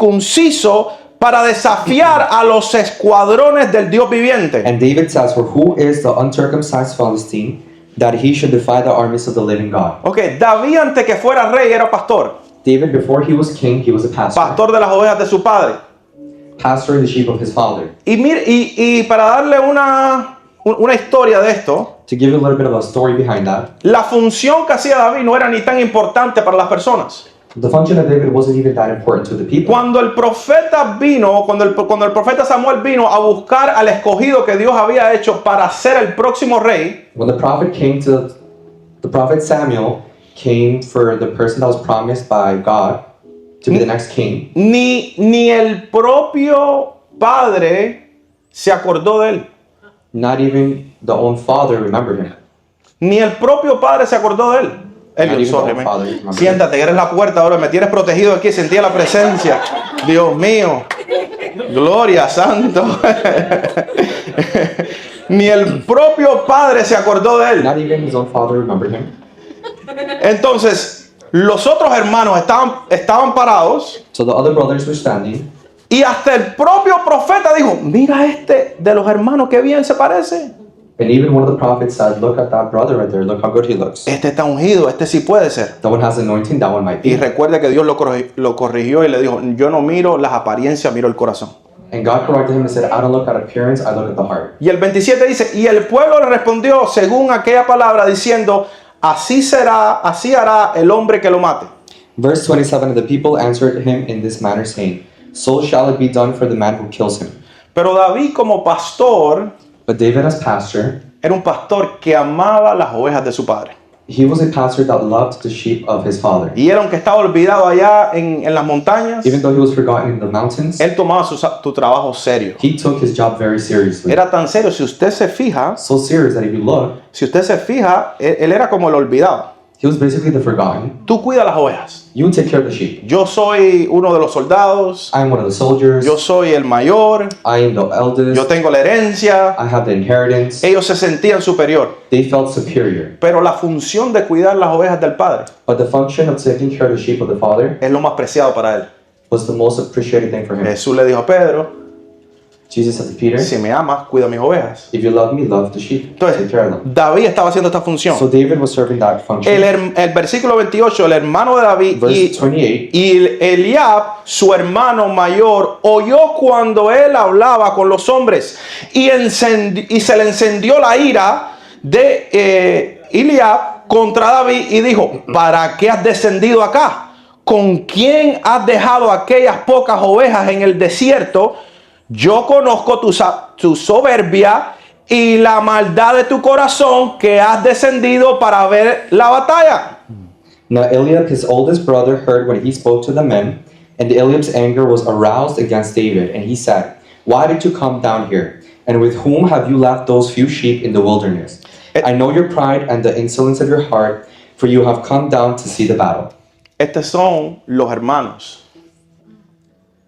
incircunciso para desafiar a los escuadrones del Dios viviente? And David says, For who is the uncircumcised Philistine that he should defy the armies of the living God? Ok, David antes que fuera rey era pastor. David, before he was king, he was a pastor. Pastor de las ovejas de su padre. Pastor of the sheep of his father. Y, y para darle una historia de esto, To give you a little bit of a story behind that, la función que hacía David no era ni tan importante para las personas. the function of David wasn't even that important to the people. Cuando el profeta vino, cuando el profeta Samuel vino a buscar al escogido que Dios había hecho para ser el próximo rey, When the prophet Samuel came for the person that was promised by God to be the next king, ni el propio padre se acordó de él. not even the own father remembered him. Ni el propio padre se acordó de él. Elliot, even sorry, the man. father remembered. Siéntate, que eres la puerta ahora, me tienes protegido aquí, sentía la presencia. Dios mío, gloria santo. Ni el propio padre se acordó de él. Not even his own father remembered him. Entonces, los otros hermanos estaban parados So the other brothers were standing, y hasta el propio profeta dijo: mira este de los hermanos que bien se parece. and even one of the prophets said, Look at that brother right there, look how good he looks. Este está ungido, este sí puede ser. That one has anointing, that one might Y be. recuerda que Dios lo corrigió y le dijo: yo no miro las apariencias, miro el corazón. And God corrected him and said, I don't look at appearance, I look at the heart. Y el 27 dice: y el pueblo le respondió según aquella palabra diciendo: así será, así hará el hombre que lo mate. Verse 27, and the people answered him in this manner, saying, So shall it be done for the man who kills him. Pero David como pastor But David as pastor, era un pastor que amaba las ovejas de su padre. he was a pastor that loved the sheep of his father. Y era aunque estaba olvidado allá en las montañas, Even though he was forgotten in the mountains, él tomaba tu trabajo serio. he took his job very seriously. Era tan serio, si usted se fija, So serious that if you look, él era como el olvidado. he was basically the forgotten. Tú cuidas las ovejas. You take care of the sheep. Yo soy uno de los soldados. I am one of the soldiers. Yo soy el mayor. I am the eldest. Yo tengo la herencia. I have the inheritance. Ellos se sentían superior. They felt superior. Pero la función de cuidar las ovejas del Padre But the function of taking care of the sheep of the father es lo más preciado para él. was the most appreciated thing for him. Jesús le dijo a Pedro: Jesus said to Peter, si me amas, cuida mis ovejas. If you love me, love the sheep. Take Entonces, care of them. David estaba haciendo esta función. So David was serving that function. El versículo 28, el hermano de David Verse 28, y Eliab, su hermano mayor, oyó cuando él hablaba con los hombres y se le encendió la ira de Eliab contra David y dijo: ¿para qué has descendido acá? ¿Con quién has dejado aquellas pocas ovejas en el desierto? Yo conozco tu soberbia y la maldad de tu corazón, que has descendido para ver la batalla. Now Eliab, his oldest brother, heard when he spoke to the men, and Eliab's anger was aroused against David, and he said, Why did you come down here? And with whom have you left those few sheep in the wilderness? I know your pride and the insolence of your heart, for you have come down to see the battle. Estos son los hermanos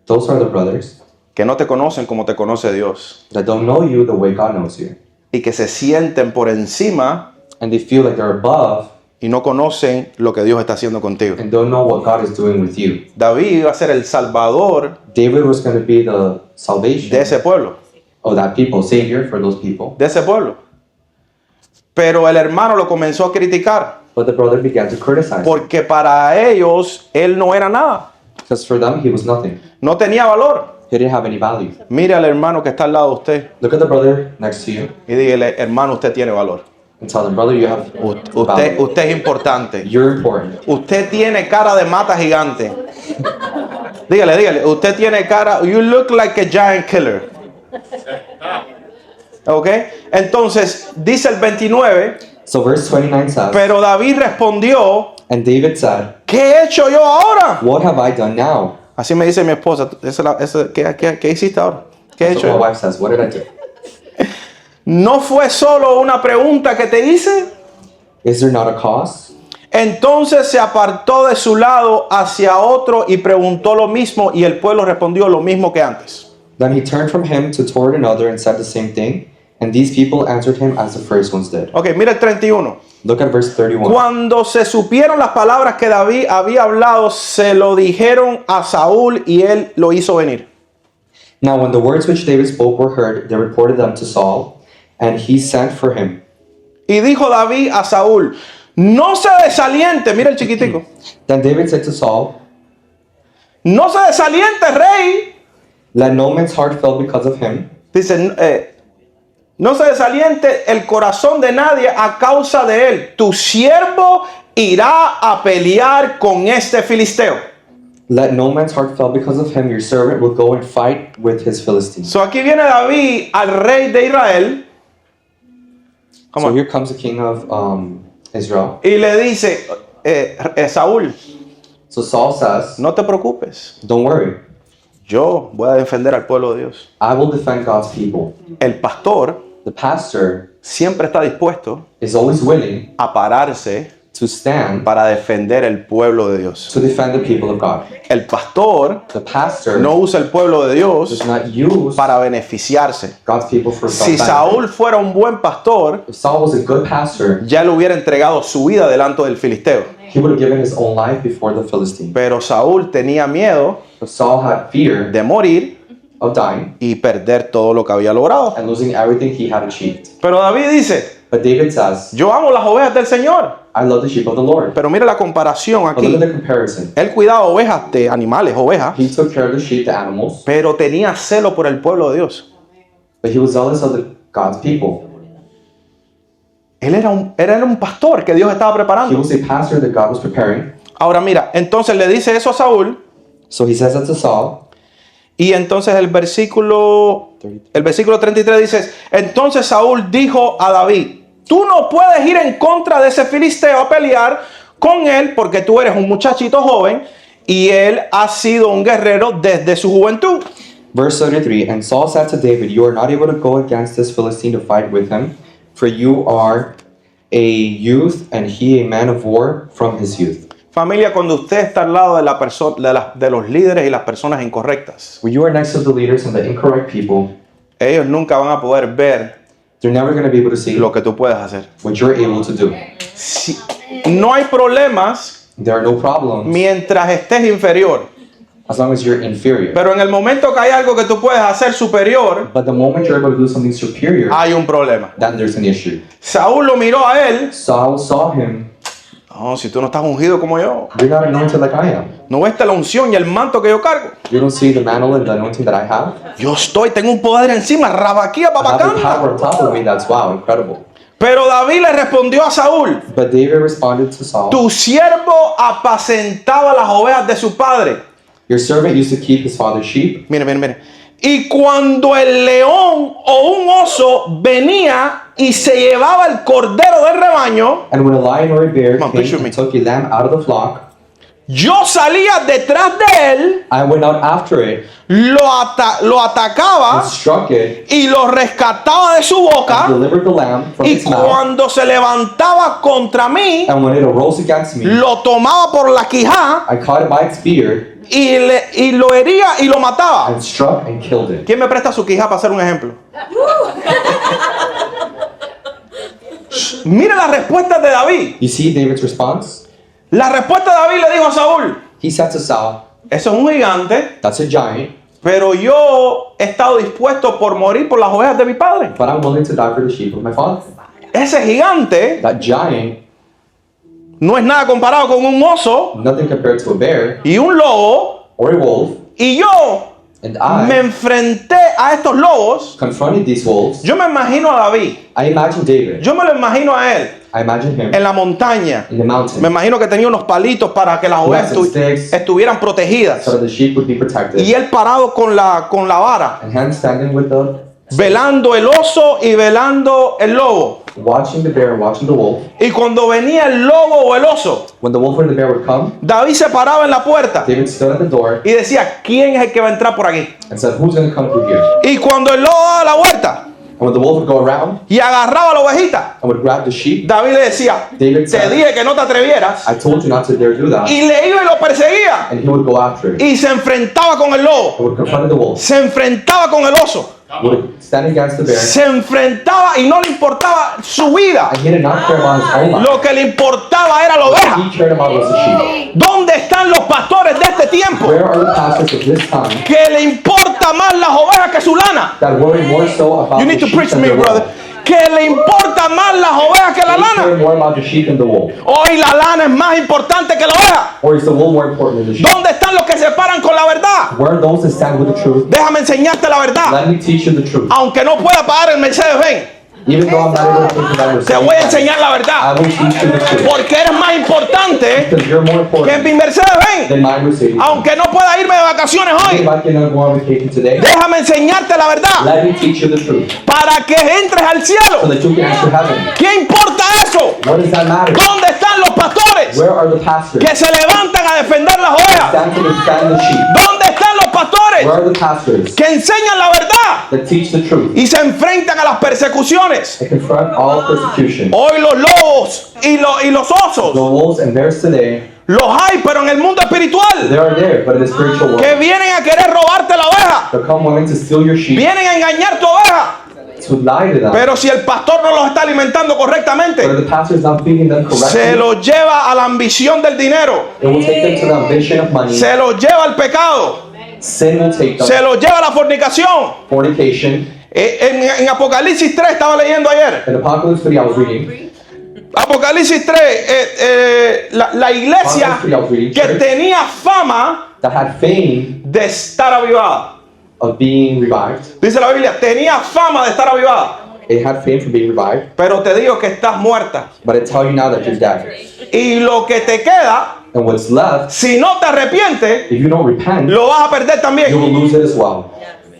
Those are the brothers que no te conocen como te conoce Dios that don't know you the way God knows you. y que se sienten por encima And they feel like they're above y no conocen lo que Dios está haciendo contigo. and don't know what God is doing with you. David iba a ser el salvador David was going to be the salvation de ese pueblo, of that people, savior for those people. de ese pueblo. Pero el hermano lo comenzó a criticar But the brother began to criticize him, porque para ellos él no era nada, because for them he was nothing. no tenía valor. He didn't have any value. Mire al hermano que está al lado de usted Look at the brother next to you y dígale, hermano, usted tiene valor. and tell them, brother, you have Usted, value. usted es importante. You're important. Usted tiene cara de mata gigante. Dígale, usted tiene cara, you look like a giant killer. ¿Ok? Entonces, dice el 29, So verse 29 says, pero David respondió, and David said, ¿qué he hecho yo ahora? what have I done now? Así me dice mi esposa, ¿qué hiciste ahora? ¿Qué he So hecho my yo? wife says, what did I do? ¿No fue solo una pregunta que te hice? Is there not a cause? Entonces se apartó de su lado hacia otro y preguntó lo mismo y el pueblo respondió lo mismo que antes. Then he turned from him to toward another and said the same thing, and these people answered him as the first ones did. Ok, mira el 31. Look at verse 31. Cuando se supieron las palabras que David había hablado, se lo dijeron a Saúl y él lo hizo venir. Now when the words which David spoke were heard, they reported them to Saul, and he sent for him. Y dijo David a Saúl, no se desaliente, mira el chiquitico, Then David said to Saul, no se desaliente, rey. let no man's heart fail because of him, Dice, no se desaliente el corazón de nadie a causa de él. Tu siervo irá a pelear con este filisteo. let no man's heart fail because of him, your servant will go and fight with his Philistines. So aquí viene David al rey de Israel. Come So on. here comes the king of Israel. Y le dice, Saúl, So Saul says, no te preocupes. don't worry, Yo voy a defender al pueblo de Dios. I will defend God's people. El pastor The pastor siempre está dispuesto is always willing a pararse to stand para defender el pueblo de Dios. to defend the people of God. El pastor The pastor no usa el pueblo de Dios does not use para beneficiarse. God's people for Si self-benefit. Saúl fuera un buen pastor, If Saul was a good pastor, ya le hubiera entregado su vida delante del filisteo. he would have given his own life before the Philistine. Pero Saúl tenía miedo But Saul had fear de morir of dying y perder todo lo que había logrado. and losing everything he had achieved. Pero David dice, But David says, yo amo las ovejas del Señor. I love the sheep of the Lord. Pero mira la comparación But look aquí. at the comparison. Él cuidaba ovejas de animales, ovejas, He took care of the sheep, the animals, pero tenía celo por el pueblo de Dios. but he was zealous of God's people. Él era un pastor que Dios estaba He preparando. was a pastor that God was preparing. Ahora mira, entonces le dice eso a Saúl So he says that to Saul. y entonces el versículo 33 dice, entonces Saúl dijo a David, tú no puedes ir en contra de ese filisteo a pelear con él porque tú eres un muchachito joven y él ha sido un guerrero desde su juventud. Verse 33, and Saul said to David, you are not able to go against this Philistine to fight with him, for you are a youth, and he a man of war from his youth. Familia, cuando usted está al lado de, de los líderes y las personas incorrectas, When you are next to the leaders and the incorrect people, ellos nunca van a poder ver they're never going to be able to see lo que tú puedes hacer. what you're able to do. Si- no hay problemas There are no problems mientras estés inferior, as long as you're inferior. pero en el momento que hay algo que tú puedes hacer superior, But the moment you're able to do something superior, hay un problema. then there's an issue. Saúl lo miró a él. Saul saw him, No, si tú no estás ungido como yo, you're not anointed like I am. no ves la unción y el manto que yo cargo. You don't see the mantle and the anointing that I have. Yo tengo un poder encima, rabaquía, I have the babacanda. power on top of me. That's wow, incredible. Pero David le respondió a Saúl, But David responded to Saul, tu siervo apacentaba las ovejas de su padre. your servant used to keep his father's sheep. Mire, mire, mire. Y cuando el león o un oso venía y se llevaba el cordero del rebaño, And when a lion or a bear Come on, came picture and me. took a lamb out of the flock, yo salía detrás de él, I went out after it lo atacaba and struck it y lo rescataba de su boca. and delivered the lamb from Y its mouth. cuando se levantaba contra mí, And when it arose against me, lo tomaba por la quijada I caught it by its beard y lo hería y lo mataba. and struck and killed it. ¿Quién me presta su quijada para hacer un ejemplo? Mira la respuesta de David. You see David's response? La respuesta de David le dijo a Saúl, He said to Saul, eso es un gigante, that's a giant, pero yo he estado dispuesto por morir por las ovejas de mi padre. but I'm willing to die for the sheep of my father. Ese gigante That giant, no es nada comparado con un oso nothing compared to a bear y un lobo. or a wolf, Y yo and me I enfrenté a estos lobos. confronted these wolves. Yo me imagino a David. I imagine David. Yo me lo imagino a él I imagine him en la montaña. in the mountain, Me imagino que tenía unos palitos para que las ovejas Some sticks. estuvieran protegidas. so that the sheep would be protected. Y él parado con la vara, And him standing with the, velando el oso y velando el lobo. watching the bear and watching the wolf. Y cuando venía el lobo o el oso, When the wolf or the bear would come, David se paraba en la puerta David stood at the door y decía, ¿quién es el que va a entrar por aquí? and said, who's going to come through here? Y cuando el lobo daba la vuelta And when the wolf would go around y agarraba la ovejita, and would grab the sheep, David le decía, David te said, dije que no te atrevieras. I told you not to dare do that. Y le iba y lo perseguía. And he would go after it. Y se enfrentaba con el lobo. He would confront the wolf, Se enfrentaba con el oso. would stand against the bear, Se enfrentaba y no le importaba su vida. and he did not care about his own life. Lo que le importaba era la What oveja. he cared about was the sheep. ¿Dónde están los pastores de este tiempo? Where are the pastors of this time Que le importa más las ovejas que su lana. that worry more so about You the need to sheep preach to than me, the wolf? brother. Que le importa más las ovejas que la They care lana. more about the sheep than the wolf. Hoy la lana es más importante que la oveja. Or is the wolf more important than the sheep? ¿Dónde están los que se paran con la verdad? Where are those that stand with the truth? Déjame enseñarte la verdad. Let me teach you the truth. Aunque no pueda pagar el Mercedes-Benz, Even though I'm not able to think about te voy a enseñar la I verdad. will teach you the truth. Porque eres más importante Because you're more que important mi Mercedes-Benz. than my Mercedes. Aunque no pueda irme de vacaciones If hoy, I cannot go on vacation today, déjame enseñarte la verdad. let me teach you the truth Para que entres al so cielo. that you can enter heaven. ¿Qué importa eso? What does that matter? ¿Dónde están los pastores Where are the pastors que se levantan a defender las ovejas? stand to defend the sheep? ¿Dónde están los pastores Where are the pastors que enseñan la verdad that teach the truth y se enfrentan a las persecuciones? and confront all persecution? Hoy los lobos y los The osos wolves and bears today, los hay, pero en el mundo espiritual, they are there, but in the spiritual que world, vienen a querer robarte la oveja, they'll come wanting to steal your sheep, vienen a engañar tu oveja. to lie to them. Pero si el pastor no los está alimentando But correctamente, if the pastor is not feeding them se correctly, los lleva a la ambición del dinero, it will take them to the ambition of money. se los lleva al pecado, Sin will take them. se los lleva a la fornicación. Fornication. En Apocalipsis 3 estaba leyendo ayer. In Apocalypse 3, I was reading. Apocalipsis 3, la iglesia que tenía fama That had fame de estar avivada. of being revived. Dice la Biblia, tenía fama de estar avivada. It had fame for being revived. Pero te digo que estás muerta. But I tell you now that you're dead. Y lo que te queda, And what's left, si no te arrepientes, if you don't repent, lo vas a perder you también. will lose it as well.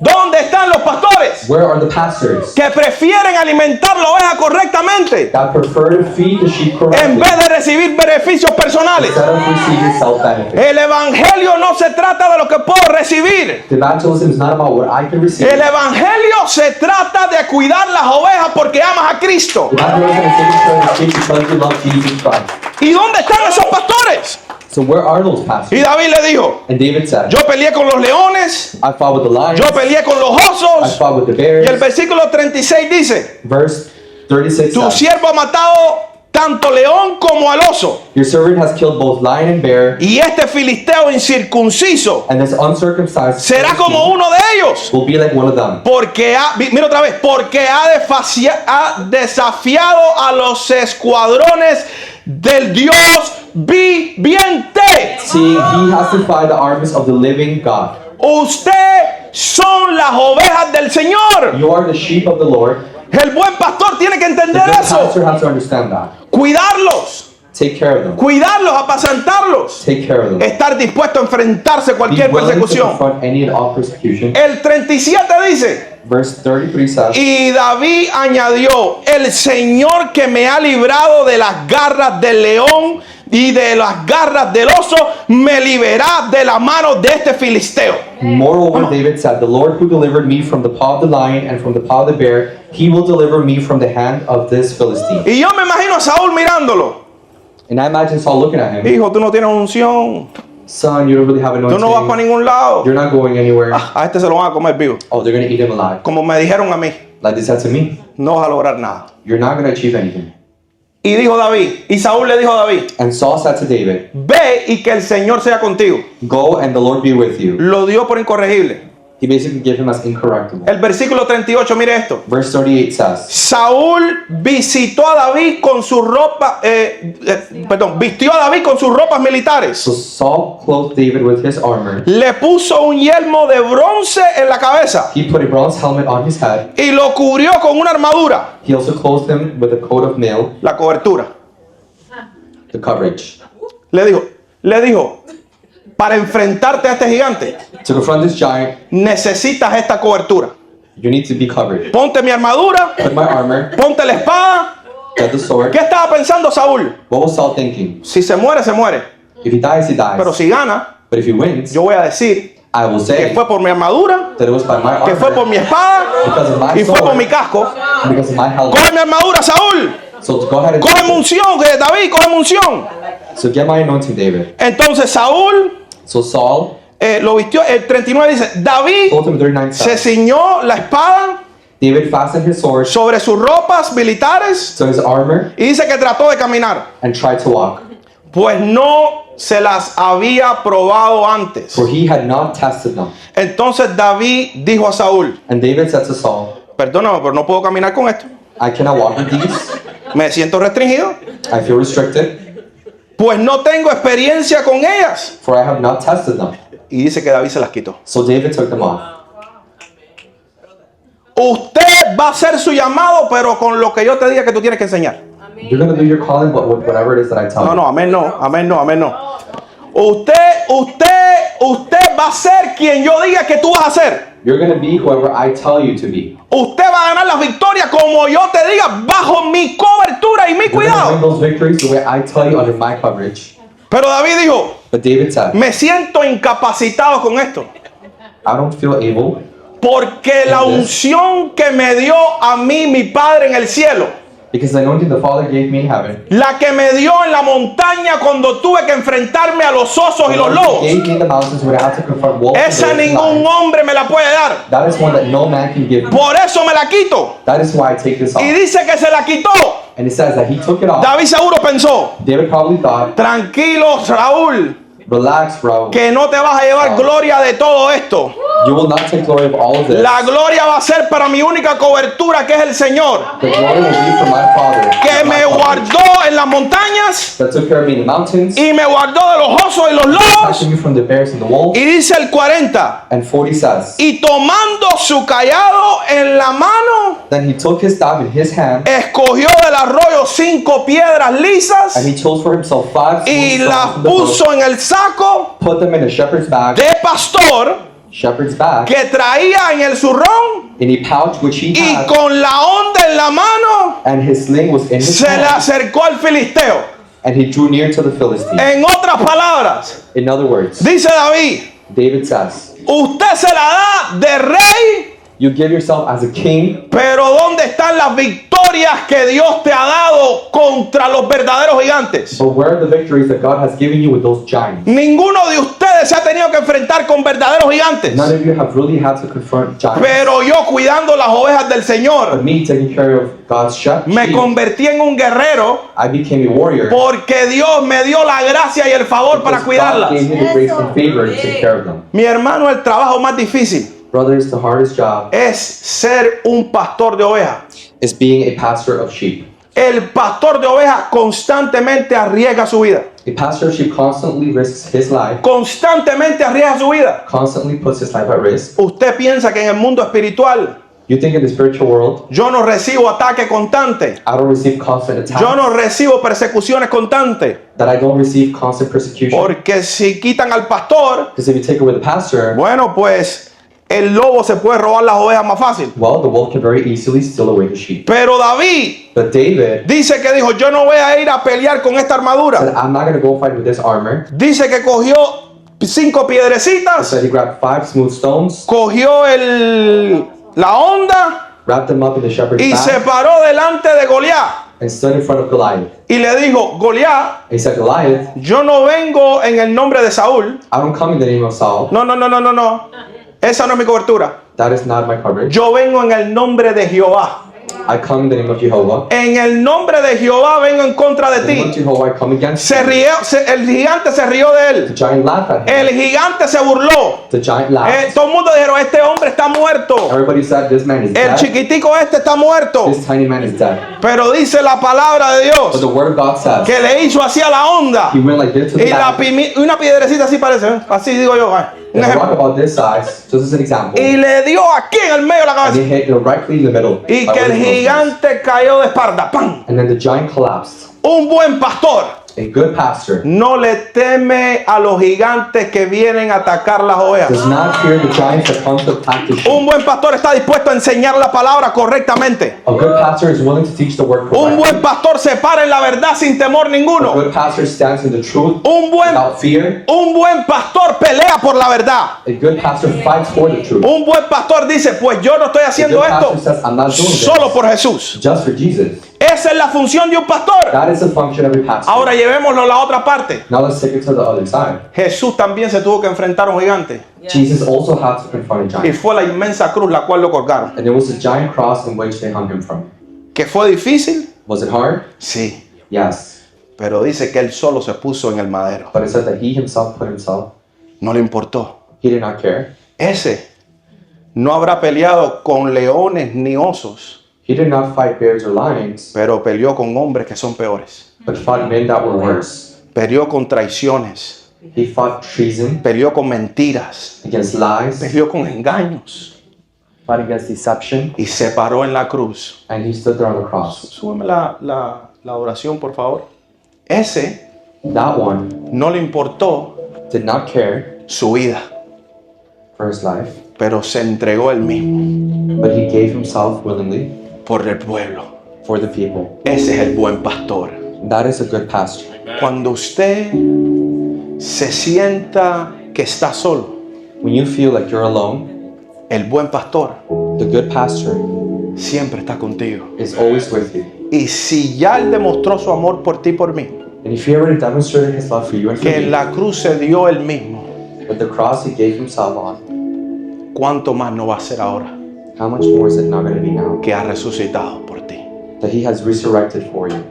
¿Dónde están los pastores Where are the pastors que prefieren alimentar la oveja correctamente that prefer to feed the sheep en correctly vez de recibir beneficios personales? instead of receiving self-benefit? El evangelio no se trata de lo que puedo recibir. The evangelism is not about what I can receive. El evangelio se trata de cuidar las ovejas porque amas a Cristo. Evangelism is taking care of the sheep because you love Jesus Christ. ¿Y dónde están esos pastores? So where are those Y pastors? David le dijo, And David said, yo peleé con los leones, I fought with the lions, yo peleé con los I osos. fought with the Y el bears. versículo 36 dice, Verse 36 tu says, siervo ha matado tanto león como al oso. your servant has killed both lion and bear, Y este filisteo incircunciso and this uncircumcised será como Philistine uno de ellos. will be like one of them. Porque mira otra vez, porque ha desafiado a los escuadrones del Dios viviente. Seeing he has defied the armies of the living God. Usted son las ovejas del Señor. You are the sheep of the Lord. El buen pastor tiene que The entender good eso. pastor has to understand that. Cuidarlos, Take care of them. cuidarlos, apacentarlos. Take care of them. Estar dispuesto a enfrentarse a Be cualquier willing to persecución. confront any and all persecution. El 37 dice, Verse 33 says, y David añadió, el Señor que me ha librado de las garras del león y de las garras del oso, me liberará de la mano de este filisteo. Moreover, David said, the Lord who delivered me from the paw of the lion and from the paw of the bear, he will deliver me from the hand of this Philistine. Y yo me imagino a Saúl mirándolo. And I imagine Saul looking at him. Hijo, tú no tienes unción. Son, you don't really have Tú no vas para anointing. ningún lado. You're not going anywhere. A este se lo van a comer vivo. Oh, they're going to eat him alive. Como me dijeron a mí, Like they said to me, no vas a lograr nada. you're not going to achieve anything. Y dijo David, y Saúl le dijo a David, And Saul said to David, ve y que el Señor sea contigo. Go and the Lord be with you. Lo dio por incorregible. He basically gave him as incorruptible. El versículo 38, mire esto. Verse 38 says, Saúl visitó a David con sus ropas, vistió a David con sus ropas militares. So Saul clothed David with his armor. Le puso un yelmo de bronce en la cabeza He put a bronze helmet on his head. y lo cubrió con una armadura, He also clothed him with a coat of mail, la cobertura. the coverage. Le dijo, para enfrentarte a este gigante, To confront this giant, necesitas esta cobertura. you need to be covered. Ponte mi armadura, Put my armor, ponte la espada. get the sword. ¿Qué estaba pensando Saúl? What was Saul thinking? Si se muere, se muere. If he dies, he dies. Pero si gana, But if he wins, yo voy a decir I will que say fue por mi armadura, that it was by my que fue por armor, mi espada because of my y fue por sword, mi casco. and because of my helmet. Coge mi armadura, Saúl. So to go ahead and Coge unción, que David, coge unción. so get my anointing, David. Entonces Saúl So Saul lo vistió. El 39 dice, David told him 39 se says, ciñó la espada David fastened his sword sobre sus ropas militares to his armor y dice que trató de caminar, and tried to walk, pues no se las había probado antes. for he had not tested them. Entonces David dijo a Saúl, And David said to Saul, perdóname, pero no puedo caminar con esto. I cannot walk with these. Me siento restringido, I feel restricted, pues no tengo experiencia con ellas. for I have not tested them. Y dice que David se las quitó. So David took them off. Usted va a hacer su llamado, pero con lo que yo te diga que tú tienes que enseñar. You're going to do your calling, but with whatever it is that I tell No, you. no, amén, no, amén, no, amén, no. Usted va a ser quien yo diga que tú vas a ser. You're going to be whoever I tell you to be. Usted va a ganar las victorias como yo te diga, bajo mi cobertura y mi You're going to win cuidado. those victories the way I tell you under my coverage. Pero David dijo, But David said, me siento incapacitado con esto, I don't feel able, porque la unción que me dio a mí mi Padre en el cielo, because the anointing the Father gave me in heaven, la que me dio en la montaña cuando tuve que enfrentarme a los osos y the los one he lobos, gave me in the mountains when I had to confront wolves and esa bears and ningún lions. hombre me la puede dar. That is one that no man can give me. Por eso me la quito. That is why I take this off. Y dice que se la quitó. And it says that he took it off. David seguro pensó, David probably thought, tranquilo Raúl, relax, bro. que no te vas a llevar gloria de todo esto. You will not take glory of all of this. La gloria va a ser para mi única cobertura, que es el Señor, The glory will be for my Father, que my me Father, guardó en las montañas that took care of me in the mountains, y me guardó de los osos y los lobos. protected me from the bears and the wolves. Y dice el 40, And 40 says, y tomando su callado en la mano, then he took his staff in his hand, escogió del arroyo 5 piedras lisas and he chose for himself 5 y smooth las stones from the brook, puso en el saco put them in a shepherd's bag, que traía en el zurrón, in a pouch which he y had, con la onda en la mano and his sling was in his se le hand, acercó al filisteo. and he drew near to the Philistine. En otras palabras, In other words, dice David, David says, usted se la da de rey, you give yourself as a king, pero ¿dónde están las victorias que Dios te ha dado contra los verdaderos gigantes? but where are the victories that God has given you with those giants? Ninguno de ustedes se ha tenido que enfrentar con verdaderos gigantes, None of you have really had to confront giants. pero yo cuidando las ovejas del But Señor, me taking care of God's sheep, me convertí en un guerrero I became a warrior porque Dios me dio la gracia y el favor para because God cuidarlas. gave me the grace and favor to take care of them. Mi hermano, el trabajo más difícil Brothers, the hardest job es ser un pastor de ovejas. is being a pastor of sheep. El pastor de ovejas constantemente arriesga su vida. A pastor of sheep constantly risks his life, Constantemente arriesga su vida. constantly puts his life at risk. Usted piensa que en el mundo espiritual You think in the spiritual world, yo no recibo ataque constante. I don't receive constant attacks, Yo no recibo persecuciones constantes. that I don't receive constant persecution. Porque si quitan al pastor, Because if you take away the pastor, bueno, pues el lobo se puede robar las ovejas más fácil. well, the wolf can very easily steal away the sheep. Pero David But David dice que dijo, yo no voy a ir a pelear con esta said, armadura. I'm not going to go fight with this armor. Dice que cogió 5 He piedrecitas, said he grabbed 5 smooth stones, cogió la onda wrapped them up in the shepherd's y se bag, paró delante de Goliat. and stood in front of Goliath. Y le dijo, Goliat, He said, Goliath, yo no vengo en el nombre de Saúl. I don't come in the name of Saul. No. Esa no es mi cobertura. That is not my coverage. Yo vengo en el nombre de Jehová. I come in the name of Jehovah. En el nombre de Jehová vengo en contra de In the name of ti. Jehovah, I come against Se you. rió, el gigante se rió de The él. giant laughed at him. El gigante se burló. The giant laughed. Todo el mundo dijeron, este hombre está muerto. Everybody said, this man is El dead. chiquitico este está muerto. This tiny man is dead. Pero dice la palabra de But the Dios word of God says, que le hizo así a la onda. he went like this to Y the back. una piedrecita así parece, ¿eh? Así digo yo. Un There's a rock ejemplo. about this size, just as an example. Y le dio aquí en el medio de la And he cabeza. hit directly in the middle. Y by que one el of his noses. gigante cayó de espalda. ¡Pam! And then the giant collapsed. Un buen pastor A good pastor no le teme a los gigantes que vienen a atacar las ovejas. does not fear the giants that come to attack the sheep. Un buen pastor está dispuesto a enseñar la palabra correctamente. A good pastor is willing to teach the word Un correctly. buen pastor se para en la verdad sin temor A ninguno. good pastor stands in the truth Un buen without fear. pastor pelea por la verdad. A good pastor fights for the truth. Un buen pastor dice, pues yo no estoy A haciendo good esto pastor says, I'm not doing solo this por Jesús. just for Jesus. Esa es la función de un pastor. That is the function of a pastor. Ahora llevémoslo a la otra parte. Now let's take it to the other side. Jesús también se tuvo que enfrentar a un gigante. Jesus also had to confront a Y giant. fue la inmensa cruz la cual lo colgaron. And it was a giant cross in which they hung him from. ¿Que fue difícil? Was it hard? Sí. Yes. Pero dice que él solo se puso en el madero. But it said that he himself put himself. No le importó. He did not care. Ese no habrá peleado con leones ni osos, He did not fight bears or lions, pero peleó con hombres que son peores. but fought men that were worse. Peleó con traiciones, He fought treason, peleó con mentiras, against lies, peleó con engaños fought against deception, y se paró en la cruz. and he stood there on the cross. Súbeme la oración, por favor. Ese That one no le importó did not care su vida, for his life, pero se entregó él mismo but he gave himself willingly por el pueblo. for the people. Ese es el buen pastor. That is a good pastor. Cuando usted se sienta que está solo, When you feel like you're alone, el buen pastor the good pastor siempre está contigo. is always with you. Y si ya él demostró su amor por ti y por mí, And if he already demonstrated his love for you and for que en me, la cruz se dio él mismo, with the cross he gave himself on, ¿cuánto más no va a ser ahora how much more is it not going to be now que ha resucitado por ti? that he has resurrected for you?